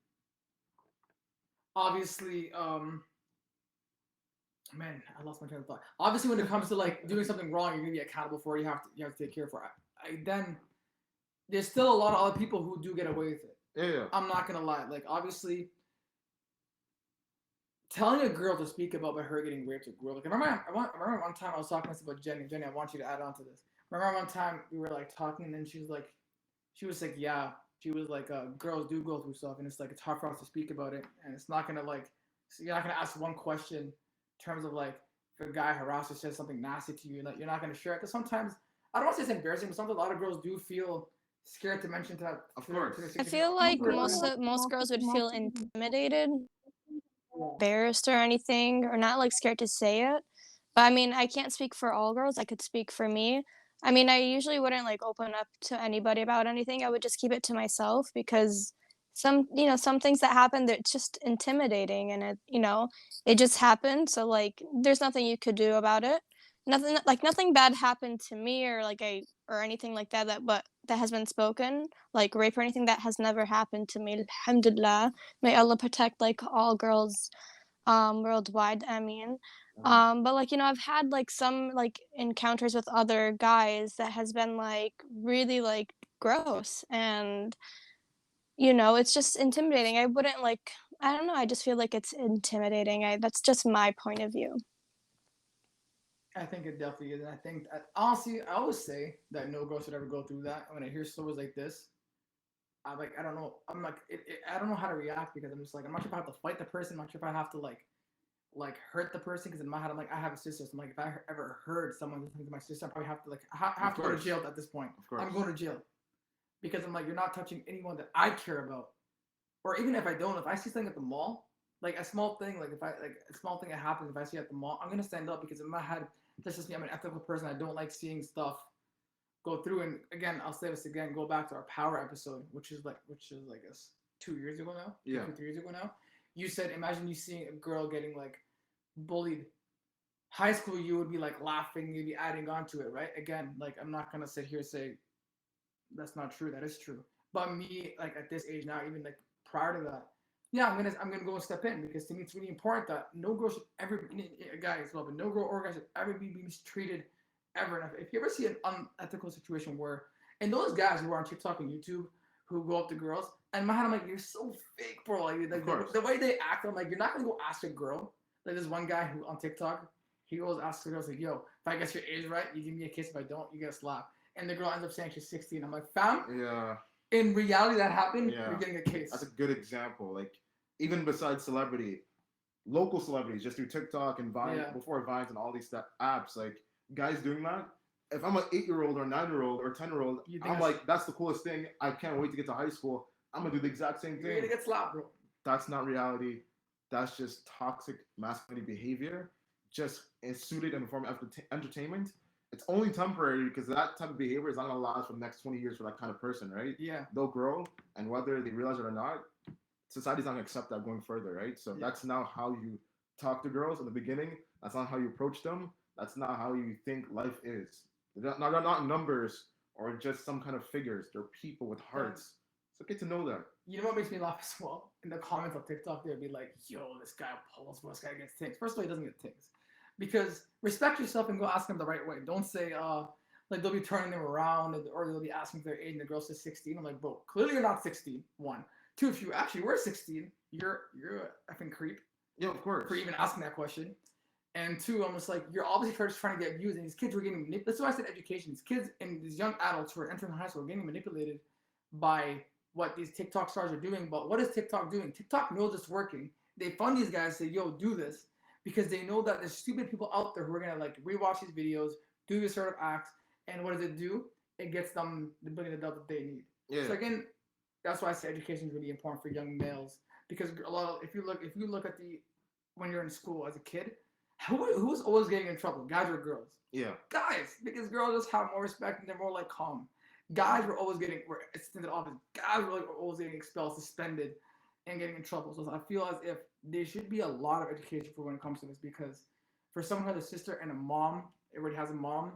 man, I lost my train of thought. Obviously, when it comes to like doing something wrong, you're gonna be accountable for it. You have to take care for it. Then there's still a lot of other people who do get away with it.
Yeah.
I'm not gonna lie. Like obviously, telling a girl to speak about her getting raped, a girl. Like I remember one time I was talking to about Jenny. Jenny, I want you to add on to this. Remember one time we were like talking, and then she's like, she was like, yeah, she was like, girls do go through stuff, and it's like it's hard for us to speak about it, and it's not gonna like, so you're not gonna ask one question in terms of like if a guy harasses or says something nasty to you, like you're not gonna share it because sometimes I don't want to say it's embarrassing, but sometimes a lot of girls do feel scared to mention that
Of
to their
course.
I
significant
feel
other.
like
course.
most girls would feel intimidated,
Yeah.
embarrassed or anything, or not like scared to say it. But I mean, I can't speak for all girls. I could speak for me. I mean, I usually wouldn't like open up to anybody about anything. I would just keep it to myself because some things that happen, they're just intimidating and it just happened. So like there's nothing you could do about it. Nothing bad happened to me or or anything like that that has been spoken, like rape or anything that has never happened to me. Alhamdulillah. May Allah protect like all girls worldwide, I mean. But like I've had like some like encounters with other guys that has been like really like gross, and it's just intimidating. I wouldn't like, I don't know, I just feel like it's intimidating. That's just my point of view.
I think it definitely is, and I think honestly, I always say that no girl should ever go through that. When I hear stories like this, I don't know. I'm like, I don't know how to react because I'm just like, I'm not sure if I have to fight the person. I'm not sure if I have to like hurt the person because in my head I'm like, I have a sister. So I'm like, if I ever heard someone do something to my sister, I probably have to like have to go to jail at this point.
Of course.
I'm going to jail because I'm like, you're not touching anyone that I care about, or even if I don't, if I see something at the mall, like a small thing, like if I like a small thing that happens, if I see it at the mall, I'm gonna stand up because in my head, that's just me. I'm an ethical person. I don't like seeing stuff go through. And again, I'll say this again. Go back to our power episode, which is like I guess 2 years ago now.
Yeah.
3 years ago now. You said, imagine you seeing a girl getting like bullied. High school, you would be like laughing, you'd be adding on to it, right? Again, like I'm not gonna sit here and say that's not true. That is true. But me, like at this age now, even like prior to that, yeah, I'm gonna go and step in because to me it's really important that no girl should ever be a guy as well, but no girl or guy should ever be mistreated ever. And if you ever see an unethical situation where, and those guys who are on TikTok and YouTube who go up to girls, and in my head I'm like, you're so fake, bro. Like the way they act, I'm like, you're not gonna go ask a girl. Like there's one guy who on TikTok, he goes asks the girls like, yo, if I guess your age right, you give me a kiss. If I don't, you get a slap. And the girl ends up saying she's 16. I'm like, fam,
Yeah.
in reality that happened,
Yeah.
you're getting a case.
That's a good example. Like even besides celebrity, local celebrities just through TikTok and Vine, before Vines and all these apps, like guys doing that. If I'm an 8-year-old or 9-year-old or 10-year-old, I'm like, that's the coolest thing. I can't wait to get to high school. I'm gonna do the exact same thing.
You're gonna get slapped, bro.
That's not reality. That's just toxic masculinity behavior, just suited in the form of entertainment. It's only temporary because that type of behavior is not gonna last for the next 20 years for that kind of person, right?
Yeah.
They'll grow, and whether they realize it or not, society's not gonna accept that going further, right? So that's now how you talk to girls in the beginning. That's not how you approach them. That's not how you think life is. They're not numbers or just some kind of figures. They're people with hearts. So get to know them.
You know what makes me laugh as well? In the comments on TikTok, they'd be like, yo, this guy pulls, this guy gets things. First of all, he doesn't get things. Because respect yourself and go ask them the right way. Don't say, like they'll be turning them around or they'll be asking their age and the girl says 16. I'm like, bro, clearly you're not 16. 1. 2, if you actually were 16, you're a effing creep.
Yeah, of course.
For even asking that question. And 2, I'm just like, you're obviously just trying to get views, and these kids were getting manipulated. That's why I said education. These kids and these young adults who are entering high school are getting manipulated by what these TikTok stars are doing. But what is TikTok doing? TikTok knows it's working. They fund these guys, say, yo, do this, because they know that there's stupid people out there who are gonna like rewatch these videos, do this sort of acts, and what does it do? It gets them the $1 billion that they need.
Yeah.
So again, that's why I say education is really important for young males, because a lot of, if you look at the when you're in school as a kid, who's always getting in trouble, guys or girls?
Yeah.
Guys, because girls just have more respect and they're more like calm. Guys were extended office. Guys were always getting expelled, suspended, and getting in trouble. So I feel as if there should be a lot of education for when it comes to this, because for someone who has a sister and a mom, already has a mom,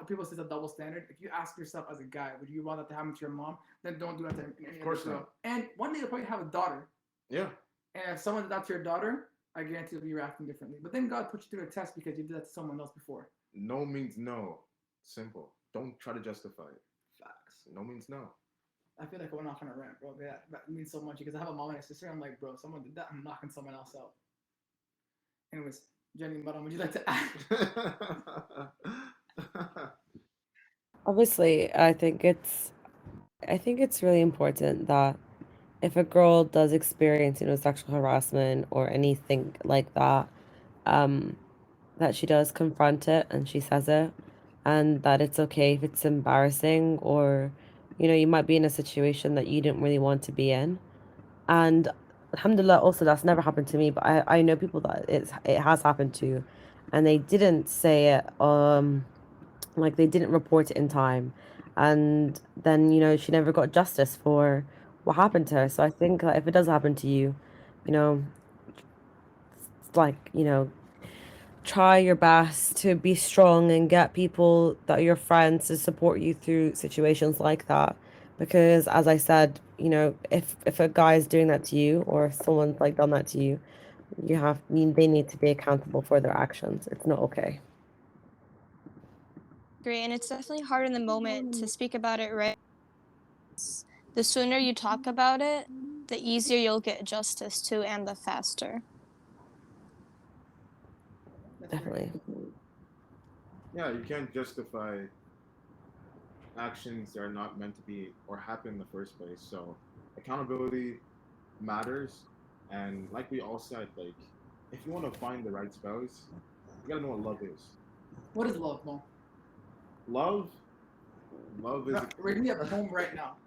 people say it's a double standard. If you ask yourself as a guy, would you want that to happen to your mom? Then don't do that to any other girl. And one day you'll probably have a daughter.
Yeah.
And if someone did that to your daughter, I guarantee you'll be reacting differently. But then God put you through a test because you did that to someone else before.
No means no. Simple. Don't try to justify it. Facts. No means no.
I feel like I went off on a rant, bro. That means so much because I have a mom and a sister. I'm like, bro, someone did that. I'm knocking someone else out. Anyways, Jenny, Madam, would you like to add?
Obviously, I think it's I think it's really important that if a girl does experience, sexual harassment or anything like that, um, that she does confront it and she says it, and that it's okay if it's embarrassing or, you might be in a situation that you didn't really want to be in. And alhamdulillah, also that's never happened to me, but I know people that it has happened to, and they didn't say it, like they didn't report it in time, and then she never got justice for what happened to her. So I think that if it does happen to you, you know, it's like try your best to be strong and get people that are your friends to support you through situations like that. Because as I said, if a guy is doing that to you or if someone's like done that to you, they need to be accountable for their actions. It's not okay.
Agree, and it's definitely hard in the moment to speak about it, right? The sooner you talk about it, the easier you'll get justice too, and the faster.
That's very
Definitely.
true.
Yeah, you can't justify actions that are not meant to be or happen in the first place. So accountability matters. And like we all said, like if you want to find the right spouse, you gotta know what love is.
What is love, Mo?
Love, love is.
Read me a poem right now.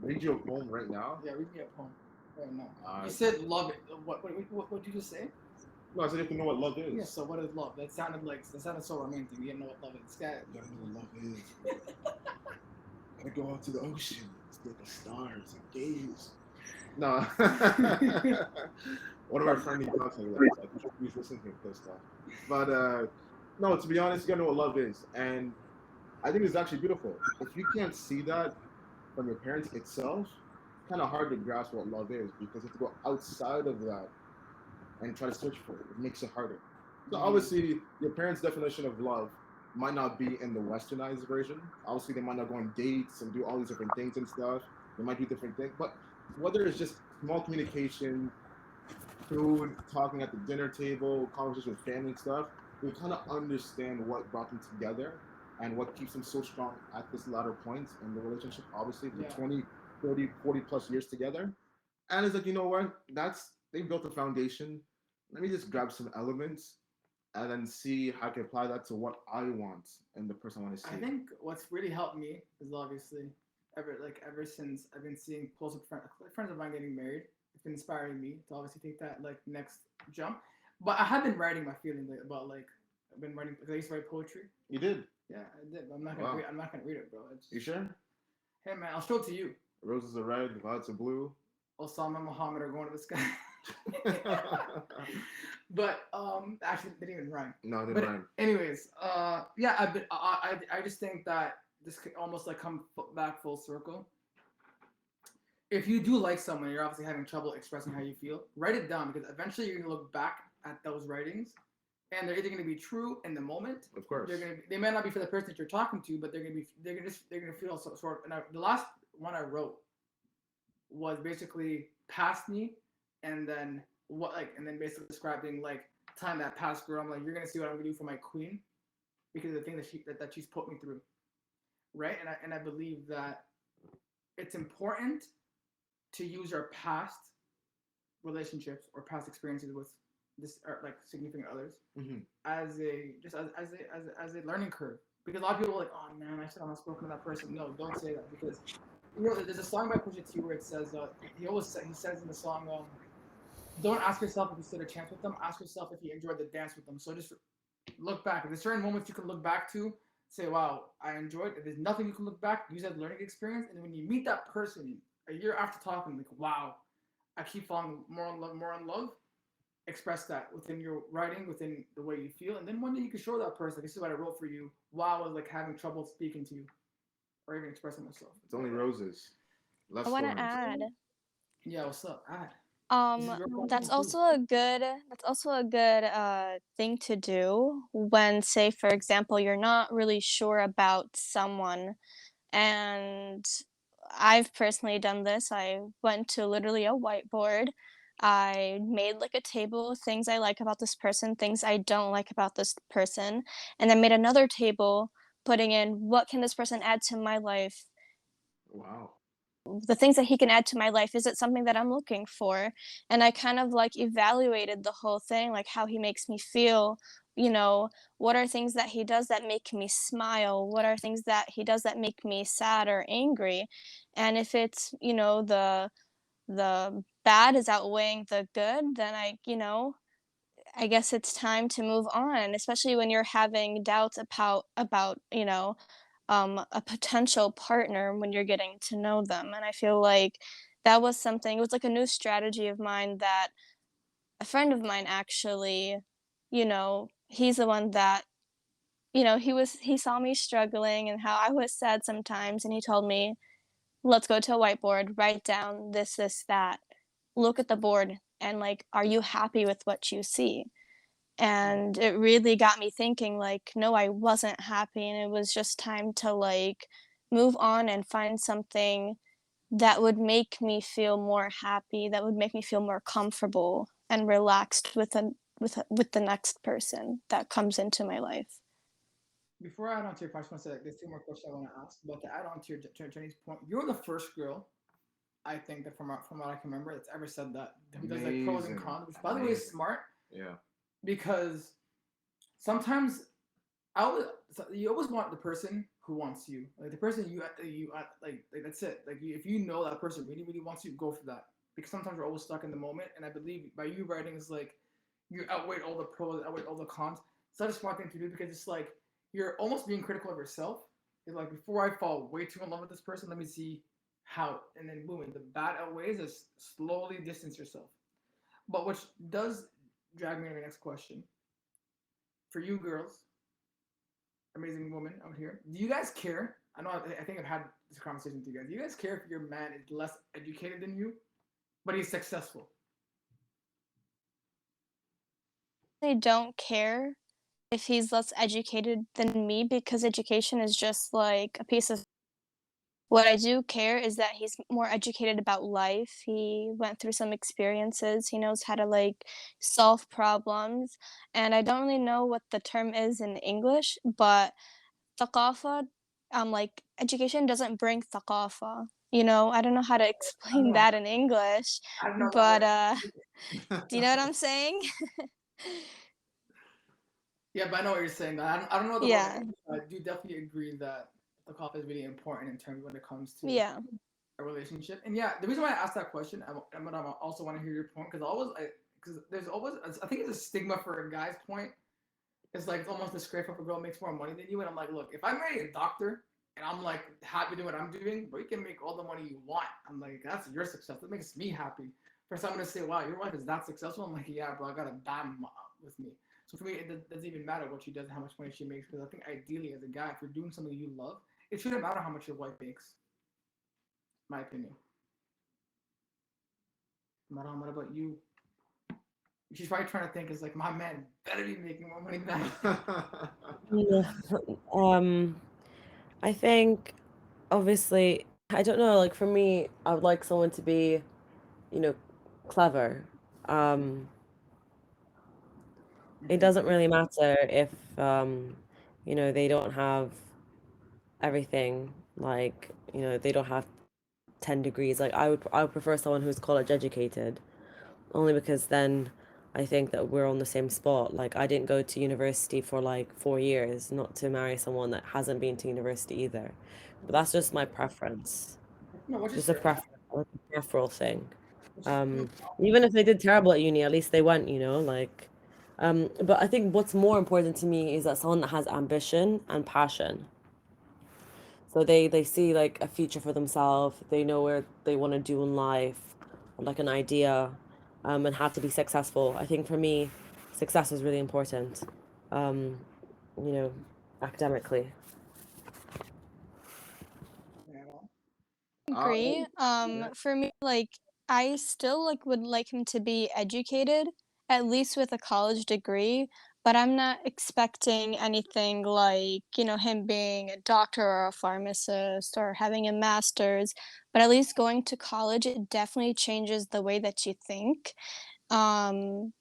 Read you a poem right now.
Yeah, read me a poem right now.
Uh,
You said love it. What did you just say?
no, I said you have to know what love is.
Yeah. So what is love? That sounded so romantic. You didn't know what love is. This guy.
You gotta know what love is. Gotta go out to the ocean, look at the stars and gaze. No. One of our friends he talks like that. So I think he's listening to this stuff. But no, to be honest, you gotta know what love is. And I think it's actually beautiful. If you can't see that from your parents itself, it's kind of hard to grasp what love is because you have to go outside of that and try to search for it. It makes it harder. So obviously, your parents' definition of love might not be in the westernized version. Obviously, they might not go on dates and do all these different things and stuff. They might do different things, but whether it's just small communication, food, talking at the dinner table, conversation with family and stuff, we kind of understand what brought them together and what keeps them so strong at this latter point in the relationship. Obviously, the
Yeah.
20, 30, 40 plus years together. And it's like, you know what? They built a foundation. Let me just grab some elements and then see how I can apply that to what I want and the person I want to see.
I think what's really helped me is obviously ever since I've been seeing posts of friends of mine getting married. It's been inspiring me to obviously take that next jump. But I have been writing my feelings about I've been writing because I used to write poetry.
You did?
Yeah, I did. But I'm not gonna
Wow.
I'm not gonna read it, bro.
You sure?
Hey man, I'll show it to you.
Roses are red, violets are blue.
Osama Muhammad are going to the sky. But actually they didn't even rhyme.
No, they
But
didn't rhyme.
anyways, yeah, I just think that this could almost like come back full circle. If you do like someone, you're obviously having trouble expressing how you feel. Write it down because eventually you're gonna look back at those writings, and they're either gonna be true in the moment.
Of course.
They may not be for the person that you're talking to, but they're gonna feel sort of. And the last one I wrote was basically past me, and then basically describing like time that passed girl. I'm like, you're gonna see what I'm gonna do for my queen, because of the thing that she's put me through, right? And I believe that it's important to use our past relationships or past experiences with this or like significant others
Mhm.
as a learning curve. Because a lot of people are like, oh man, I said I'm not spoken to that person. No, don't say that because there's a song by Pusha T where it says he says in the song, don't ask yourself if you stood a chance with them. Ask yourself if you enjoyed the dance with them. So just look back. If there's certain moments you can look back to, say, wow, I enjoyed. If there's nothing you can look back, use that learning experience. And when you meet that person a year after talking, like, wow, I keep falling more in love. Express that within your writing, within the way you feel, and then one day you can show that person, like, this is what I wrote for you. While I was like having trouble speaking to you, or even expressing myself.
It's only roses. Less
I want to
thorns.
add,
Yeah, what's up? This is your problem
that's
too.
also a good thing to do when, say, for example, you're not really sure about someone, and I've personally done this. I went to literally a whiteboard. I made like a table of things I like about this person, things I don't like about this person, and then made another table putting in what can this person add to my life
Wow.
The things that he can add to my life, is it something that I'm looking for? And I kind of like evaluated the whole thing, like how he makes me feel, you know, what are things that he does that make me smile? What are things that he does that make me sad or angry? And if it's, the bad is outweighing the good, then I guess it's time to move on, especially when you're having doubts about, a potential partner when you're getting to know them. And I feel like that was something, it was like a new strategy of mine that a friend of mine actually, he's the one that, he saw me struggling and how I was sad sometimes, and he told me, let's go to a whiteboard, write down this, that, look at the board, and like, are you happy with what you see? And it really got me thinking, like, no, I wasn't happy, and it was just time to, like, move on and find something that would make me feel more happy, that would make me feel more comfortable and relaxed with the next person that comes into my life.
Before I add on to your question, I want to say like, there's two more questions I want to ask. But to add on to Jenny's point, you're the first girl I think that from what I can remember that's ever said that. Who does like pros and
Amazing.
cons, which by the way is smart
Yeah.
because sometimes you always want the person who wants you, like the person like that's it. Like if you know that person really really wants you, go for that. Because sometimes we're always stuck in the moment, and I believe by you writing is like you outweigh all the pros, outweigh all the cons. It's such a smart thing to do because it's like you're almost being critical of yourself. It's like before I fall way too in love with this person, let me see how, and then boom, and the bad outweighs is slowly distance yourself. But which does drag me to the next question. For you girls, amazing woman out here. Do you guys care? I think I've had this conversation with you guys. Do you guys care if your man is less educated than you, but he's successful?
I don't care if he's less educated than me because education is just like a piece of. What I do care is that he's more educated about life. He went through some experiences. He knows how to like solve problems. And I don't really know what the term is in English, but thaqafa, like education doesn't bring thaqafa. I don't know how to
I don't
explain
know.
that in English,
I don't know that
but
word.
do you know what I'm saying?
Yeah, but I know what you're saying. I don't know the word.
Yeah.
I do definitely agree that the coffee is really important in terms when it comes to
Yeah.
a relationship. And yeah, the reason why I asked that question, I also want to hear your point because because there's always I think it's a stigma for a guy's point. It's like it's almost disgraceful if a girl makes more money than you. And I'm like, look, if I marry a doctor and I'm like happy doing what I'm doing, but you can make all the money you want. I'm like, that's your success. That makes me happy. For someone to say, wow, your wife is that successful, I'm like, yeah, bro, I got a dime with me. So for me, it doesn't even matter what she does and how much money she makes. Because I think ideally, as a guy, if you're doing something you love, it shouldn't matter how much your wife makes. My opinion. Madam, what about you? She's probably trying to think, is like, my man better be making more money than that.
Yeah. Um, I think obviously, I don't know, like for me, I would like someone to be, you know, clever. Um, it
Mhm.
doesn't really matter if they don't have everything, like, they don't have 10 degrees. Like I would prefer someone who's college educated, only because then I think that we're on the same spot. Like I didn't go to university for like 4 years, not to marry someone that hasn't been to university either. But that's just my preference.
No, which is
Just a
fair.
preference, like a peripheral thing.
Which is no
Um,
problem.
Even if they did terrible at uni, at least they went, like. But I think what's more important to me is that someone that has ambition and passion. So they see like a future for themselves. They know where they want to do in life, or like an idea, and how to be successful. I think for me, success is really important. Um, you know, Academically.
Yeah, well,
Agree.
Yeah.
For me, like, I still like would like him to be educated, at least with a college degree, but I'm not expecting anything like, him being a doctor or a pharmacist or having a master's, but at least going to college, it definitely changes the way that you think. Um,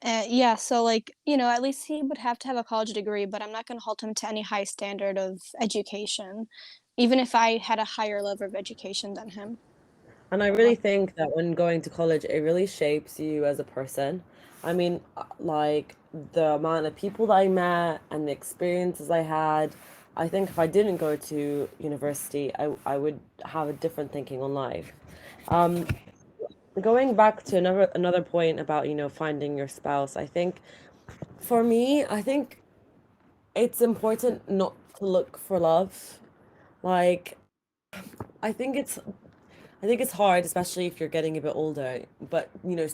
yeah, so like, at least he would have to have a college degree, but I'm not going to hold him to any high standard of education. even if I had a higher level of education than him.
And I really think that when going to college, it really shapes you as a person. I mean, like the amount of people that I met and the experiences I had, I think if I didn't go to university, I would have a different thinking on life. Um, Going back to another point about, finding your spouse, I think for me, I think it's important not to look for love. Like, I think it's I think it's hard, especially if you're getting a bit older, but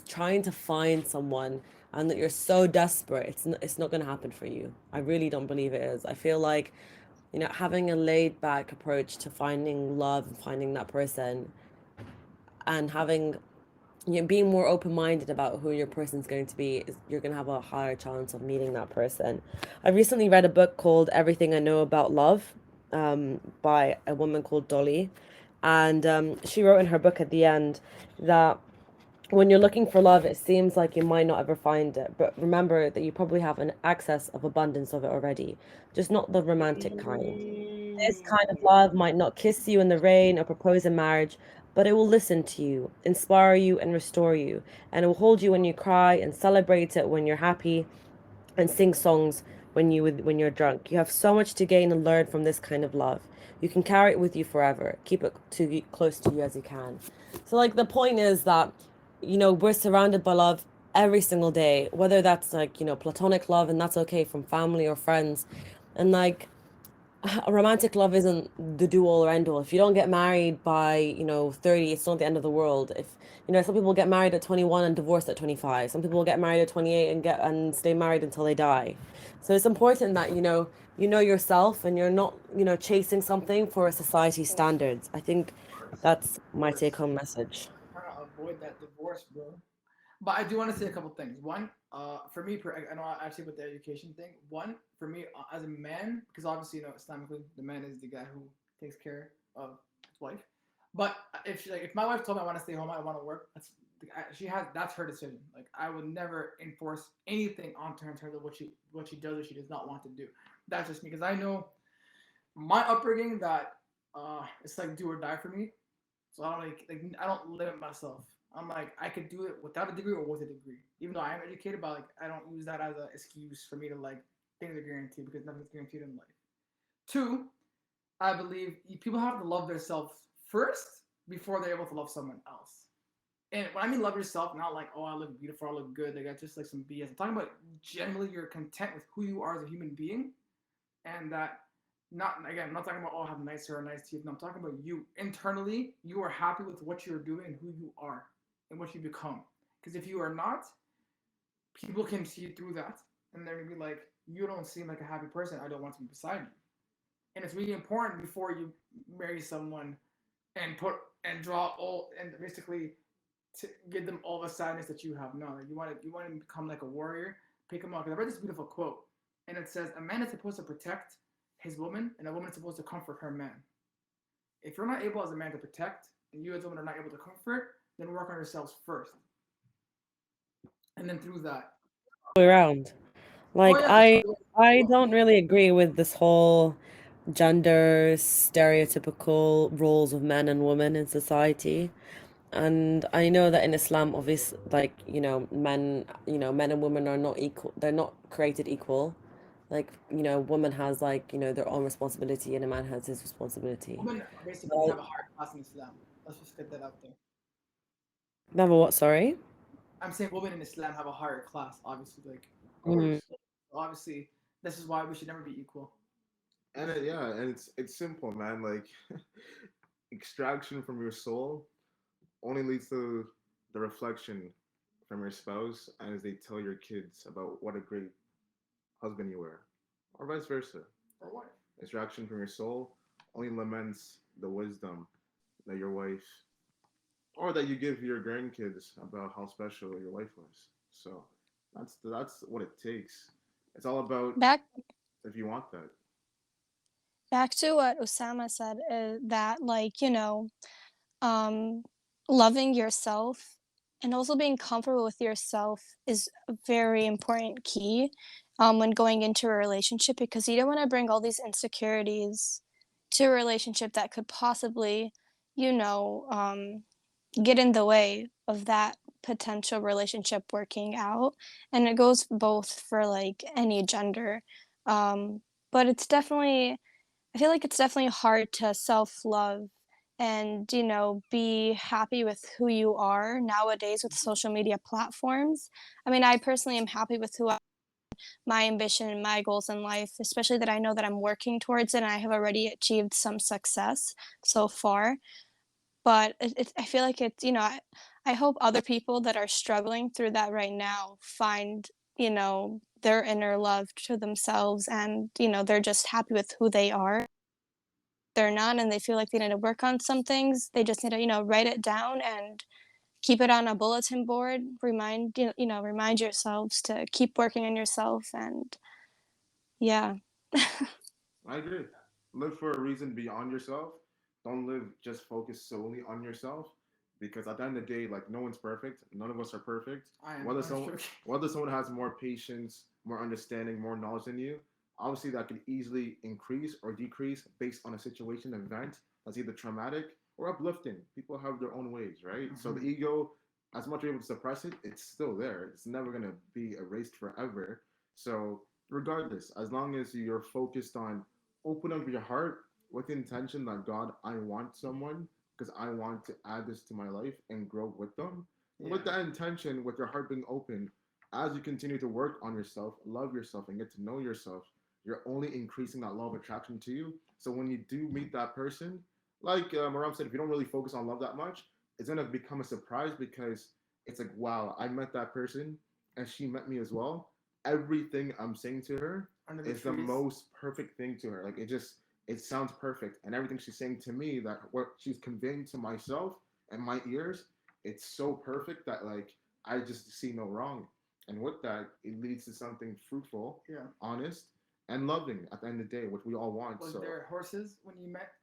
trying to find someone and that you're so desperate, it's not going to happen for you. I really don't believe it is. I feel like, having a laid back approach to finding love and finding that person and having, being more open-minded about who your person's going to be is you're going to have a higher chance of meeting that person. I recently read a book called Everything I Know About Love, by a woman called Dolly. And she wrote in her book at the end that when you're looking for love, it seems like you might not ever find it. But remember that you probably have an excess of abundance of it already, just not the romantic kind. This kind of love might not kiss you in the rain or propose in marriage, but it will listen to you, inspire you, and restore you. And it will hold you when you cry and celebrate it when you're happy and sing songs when you're drunk. You have so much to gain and learn from this kind of love. You can carry it with you forever. Keep it close to you as you can. So like the point is that we're surrounded by love every single day, whether that's like platonic love, and that's okay, from family or friends. And like a romantic love isn't the do all or end all. If you don't get married by 30, it's not the end of the world. If some people get married at 21 and divorced at 25. Some people get married at 28 and stay married until they die. So it's important that you know yourself, and you're not chasing something for society standards. I think that's my take home message.
Trying to avoid that divorce, bro. But I do want to say a couple things. One, for me, I know actually with the education thing. One, for me, as a man, because obviously, Islamically, the man is the guy who takes care of his wife. But if my wife told me I want to stay home, I want to work, that's her decision. Like I would never enforce anything onto her in terms of what she does or she does not want to do. That's just me, because I know my upbringing that it's like do or die for me. So I don't I don't limit myself. I'm like I could do it without a degree or with a degree. Even though I am educated, but like I don't use that as an excuse for me to like things are guaranteed, because nothing's guaranteed in life. Two, I believe people have to love themselves first before they're able to love someone else. And when I mean love yourself, not like, oh, I look beautiful, I look good, like that's just like some BS. I'm talking about generally you're content with who you are as a human being, and that not again, I'm not talking about oh, I have nice hair, nice teeth. No, I'm talking about you internally. You are happy with what you're doing and who you are and what you become. Because if you are not, people can see through that, and they're gonna be like, you don't seem like a happy person. I don't want to be beside you. And it's really important before you marry someone and put and draw all and basically to give them all the sadness that you have. No, like you want to become like a warrior. Pick them up. Because I read this beautiful quote, and it says, "A man is supposed to protect his woman, and a woman is supposed to comfort her man. If you're not able as a man to protect, and you as a woman are not able to comfort, then work on yourselves first, and then through that."
Way around.
Oh
Like
yeah,
I don't really agree with this whole gender stereotypical roles of men and women in society. And I know that in Islam, obviously, like, men and women are not equal. They're not created equal. Like, woman has like, their own responsibility and a man has his responsibility.
women basically
But
have a higher class in Islam. Let's just get that out there.
never what, sorry?
I'm saying women in Islam have a higher class, obviously. Like,
Mm.
obviously, this is why we should never be equal.
Yeah, and it's simple, man. Like extraction from your soul only leads to the reflection from your spouse, and as they tell your kids about what a great husband you were, or vice versa.
Or what?
Extraction from your soul only laments the wisdom that your wife or that you give your grandkids about how special your wife was. So that's what it takes. It's all about
Back
if you want that.
back to what Osama said, that like, um loving yourself and also being comfortable with yourself is a very important key when going into a relationship, because you don't want to bring all these insecurities to a relationship that could possibly, get in the way of that potential relationship working out. And it goes both for like any gender. Um, but I feel like it's definitely hard to self love and, be happy with who you are nowadays with social media platforms. I mean, I personally am happy with my ambition and my goals in life, especially that I know that I'm working towards it and I have already achieved some success so far. But I feel like I hope other people that are struggling through that right now find, their inner love to themselves and, they're just happy with who they are. They're not and they feel like they need to work on some things. They just need to, write it down and keep it on a bulletin board. Remind yourselves to keep working on yourself and yeah.
I agree. Live for a reason beyond yourself. Don't live just focused solely on yourself. Because at the end of the day, like no one's perfect. None of us are perfect.
I am.
Whether
I'm
someone
joking.
whether someone has more patience, more understanding, more knowledge than you, obviously that could easily increase or decrease based on a situation, event that's either traumatic or uplifting. People have their own ways, right? So the
Mhm.
ego, as much as you're able to suppress it, it's still there. It's never gonna be erased forever. So regardless, as long as you're focused on open up your heart with the intention that God, I want someone because I want to add this to my life and grow with them. And with
Yeah.
that intention, with your heart being open, as you continue to work on yourself, love yourself, and get to know yourself, you're only increasing that law of attraction to you. So when you do meet that person, like Maram said, if you don't really focus on love that much, it's gonna become a surprise because it's like, wow, I met that person and she met me as well. Everything I'm saying to her
Under the
is the
trees.
most perfect thing to her. Like it sounds perfect, and everything she's saying to me, that what she's conveying to myself and my ears, it's so perfect that like I just see no wrong. And with that, it leads to something fruitful,
Yeah.
honest, and loving at the end of the day, which we all want.
Was
So
there horses when you met?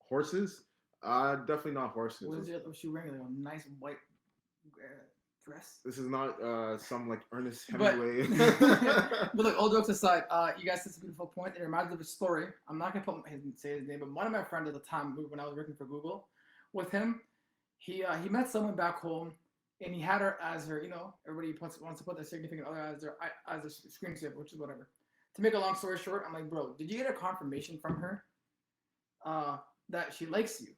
horses, definitely not horses.
Was she wearing like a nice white dress?
This is not some like Ernest
But
Hemingway.
but look, all jokes aside, you guys said a beautiful point. It reminds me of a story. I'm not gonna say his name, but one of my friends at the time when I was working for Google, with him, he met someone back home, and he had her as her. Everybody wants to put their significant other as a screensaver, which is whatever. To make a long story short, I'm like, bro, did you get a confirmation from her uh, that she likes you?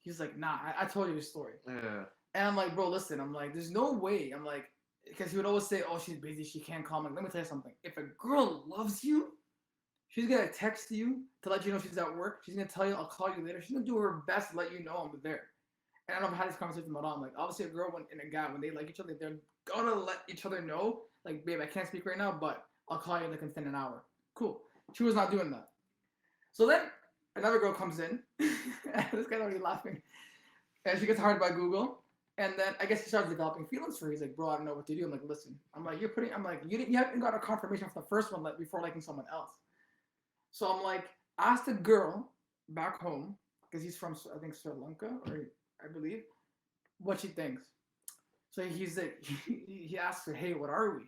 He's like, nah, I told you the story.
Yeah.
And I'm like, bro, listen, I'm like, there's no way. I'm like, because he would always say, oh, she's busy, she can't call. I'm like, let me tell you something. If a girl loves you, she's gonna text you to let you know she's at work. She's gonna tell you, I'll call you later. She's gonna do her best to let you know I'm there. And I don't know if I had this conversation with my mom. Like, obviously, a girl and a guy, when they like each other, they're gonna let each other know, like, babe, I can't speak right now, but I'll call you like within an hour. Cool. She was not doing that. So then another girl comes in. This guy's already laughing. And she gets hired by Google. And then I guess he starts developing feelings for her. He's like, bro, I don't know what to do. I'm like, listen. I'm like, you haven't got a confirmation from the first one before liking someone else. So I'm like, ask the girl back home, because he's from, I think, Sri Lanka, or I believe, what she thinks. So he's like, he asks her, hey, what are we?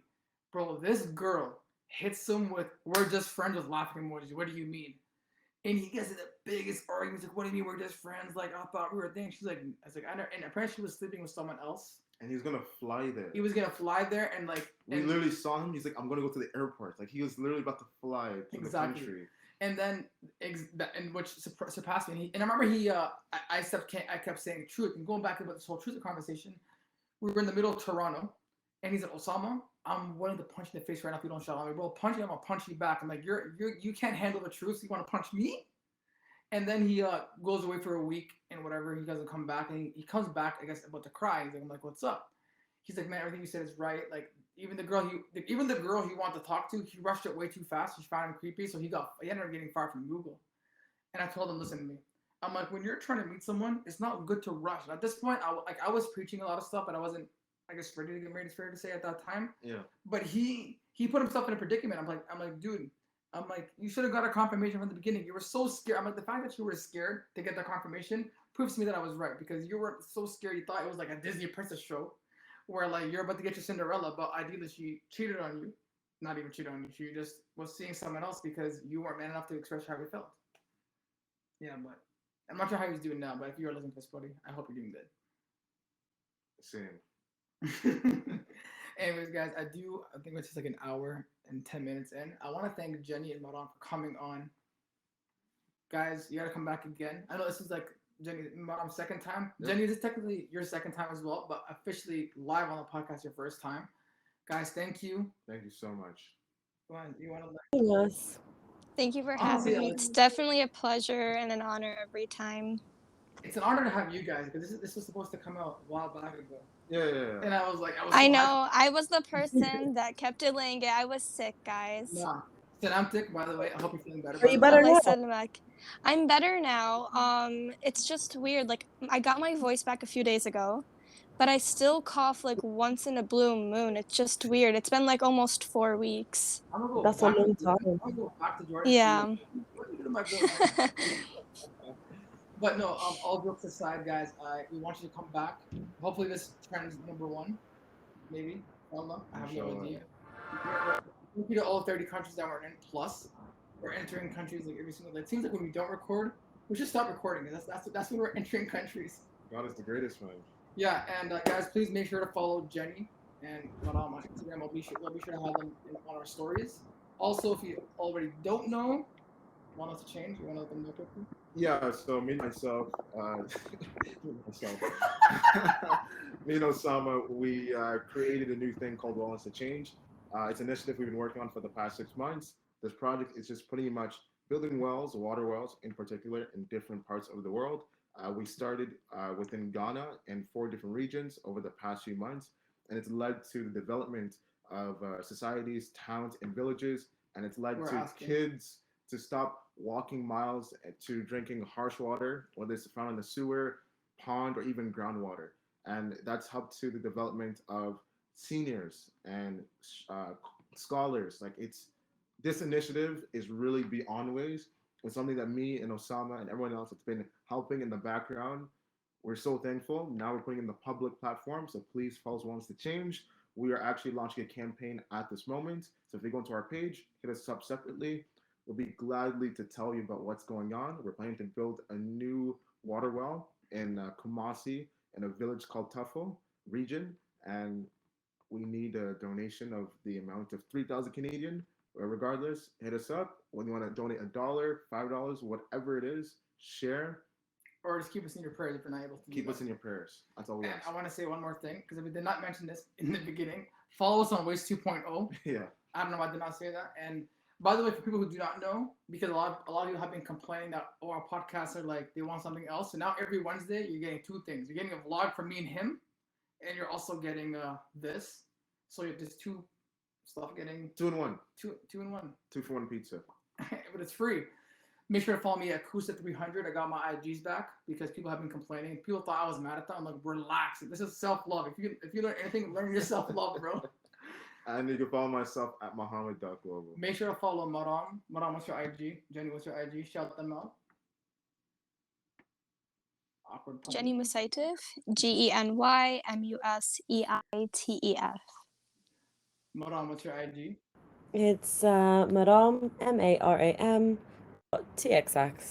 Bro, this girl hits him with, we're just friends with laughing emojis. What do you mean? And he gets in the biggest argument. He's like, what do you mean we're just friends? Like, I thought we were a thing. She's like, I was like, I know. And apparently she was sleeping with someone else.
And he's gonna fly there.
He was gonna fly there and like.
We literally saw him. He's like, I'm gonna go to the airport. Like he was literally about to fly to the country.
And then, and which surpassed me. And I remember I kept saying truth. And going back about this whole truth conversation, we were in the middle of Toronto, and he's like, Osama, I'm willing to punch you in the face right now if you don't shut up. I'm like, bro, punch me, I'm gonna punch you back. I'm like, you can't handle the truth, so you want to punch me? And then he goes away for a week and whatever. He doesn't come back, and he comes back, I guess, about to cry. He's like, I'm like, what's up? He's like, man, everything you said is right. Like even the girl he wanted to talk to, he rushed it way too fast. She found him creepy, so he ended up getting fired from Google. And I told him, listen to me. I'm like, when you're trying to meet someone, it's not good to rush. And at this point, I was preaching a lot of stuff, but I wasn't, I guess, ready to get married. It's fair to say at that time.
Yeah.
But he put himself in a predicament. I'm like, dude. I'm like, you should have got a confirmation from the beginning. You were so scared. I'm like, the fact that you were scared to get the confirmation proves to me that I was right, because you were so scared. You thought it was like a Disney princess show where like you're about to get your Cinderella, but ideally she cheated on you. Not even cheated on you. She just was seeing someone else because you weren't man enough to express how you felt. Yeah, but I'm not sure how he's doing now. But if you're listening to this, buddy, I hope you're doing good.
Same.
Anyways, guys, I think it's just like an hour and 10 minutes in. I want to thank Jenny and Maran for coming on. Guys, you gotta come back again. I know this is like Jenny and Maran's second time.
Yep.
Jenny, this is technically your second time as well, but officially live on the podcast your first time. Guys, thank you.
Thank you so much.
You want to
Yes.
Thank you for
Honestly,
having me. It's definitely a pleasure and an honor every time.
It's an honor to have you guys because this was supposed to come out a while back ago.
Yeah.
And I was like,
I know. I was the person that kept delaying it. I was sick, guys.
Nah. Synaptic, by the way. I hope you're feeling better.
Are you better
Allah
now?
Yasalamak. I'm better now. It's just weird. Like, I got my voice back a few days ago, but I still cough like once in a blue moon. It's just weird. It's been like almost 4 weeks.
I'm gonna go
That's a
back
long
to
time.
I'm gonna go back to Jordan.
Yeah.
What are you doing, my boy? But no, all jokes aside, guys, we want you to come back. Hopefully, this trend is #1, maybe. Allah, I have no
Inshallah.
idea. We're to all 30 countries that we're in. Plus, we're entering countries like every single day. It seems like when we don't record, we should stop recording. That's when we're entering countries.
God is the greatest, man.
Yeah, and guys, please make sure to follow Jenny and Maram on Instagram. We'll be sure to have them on our stories. Also, if you already don't know, want us to change, you want to let them know quickly?
Yeah, so me and myself, me and Osama, we created a new thing called Wellness to Change. It's an initiative we've been working on for the past 6 months. This project is just pretty much building wells, water wells in particular, in different parts of the world. We started within Ghana in 4 different regions over the past few months, and it's led to the development of societies, towns, and villages, and it's led to kids to stop walking miles to drinking harsh water, whether it's found in the sewer, pond, or even groundwater. And that's helped to the development of seniors and scholars. Like this initiative is really beyond ways. It's something that me and Osama and everyone else that's been helping in the background. We're so thankful. Now we're putting in the public platform. So please follow Wellness to Change. We are actually launching a campaign at this moment. So if you go into our page, hit us up separately. We'll be gladly to tell you about what's going on. We're planning to build a new water well in Kumasi in a village called Tafo region. And we need a donation of the amount of 3,000 Canadian. Regardless, hit us up. When you want to donate $1, $5, whatever it is, share.
Or just keep us in your prayers if you're not able to.
Keep us in your prayers. That's all we ask.
I want to say one more thing, because we did not mention this in the beginning. Follow us on Waste 2.0.
Yeah.
I don't know why I did not say that. And by the way, for people who do not know, because a lot of people have been complaining that our podcasts are like they want something else. So now every Wednesday you're getting 2 things. You're getting a vlog from me and him, and you're also getting this. So you're just 2 stuff getting
2 in 1.
2 in 1.
2 for 1 pizza.
But it's free. Make sure to follow me at Kusa300. I got my IGs back because people have been complaining. People thought I was mad at them. I'm like, relax. This is self-love. If you learn anything, learn your self-love, bro.
And you can follow myself at Muhammad.global.
Make sure to follow Maram. Maram, what's your IG? Jenny, what's your IG? Shout them out. Awkward.
Jenny Musaitef, GENYMUSEITEF.
Maram, what's your IG?
It's Maram, MARAM, TXX.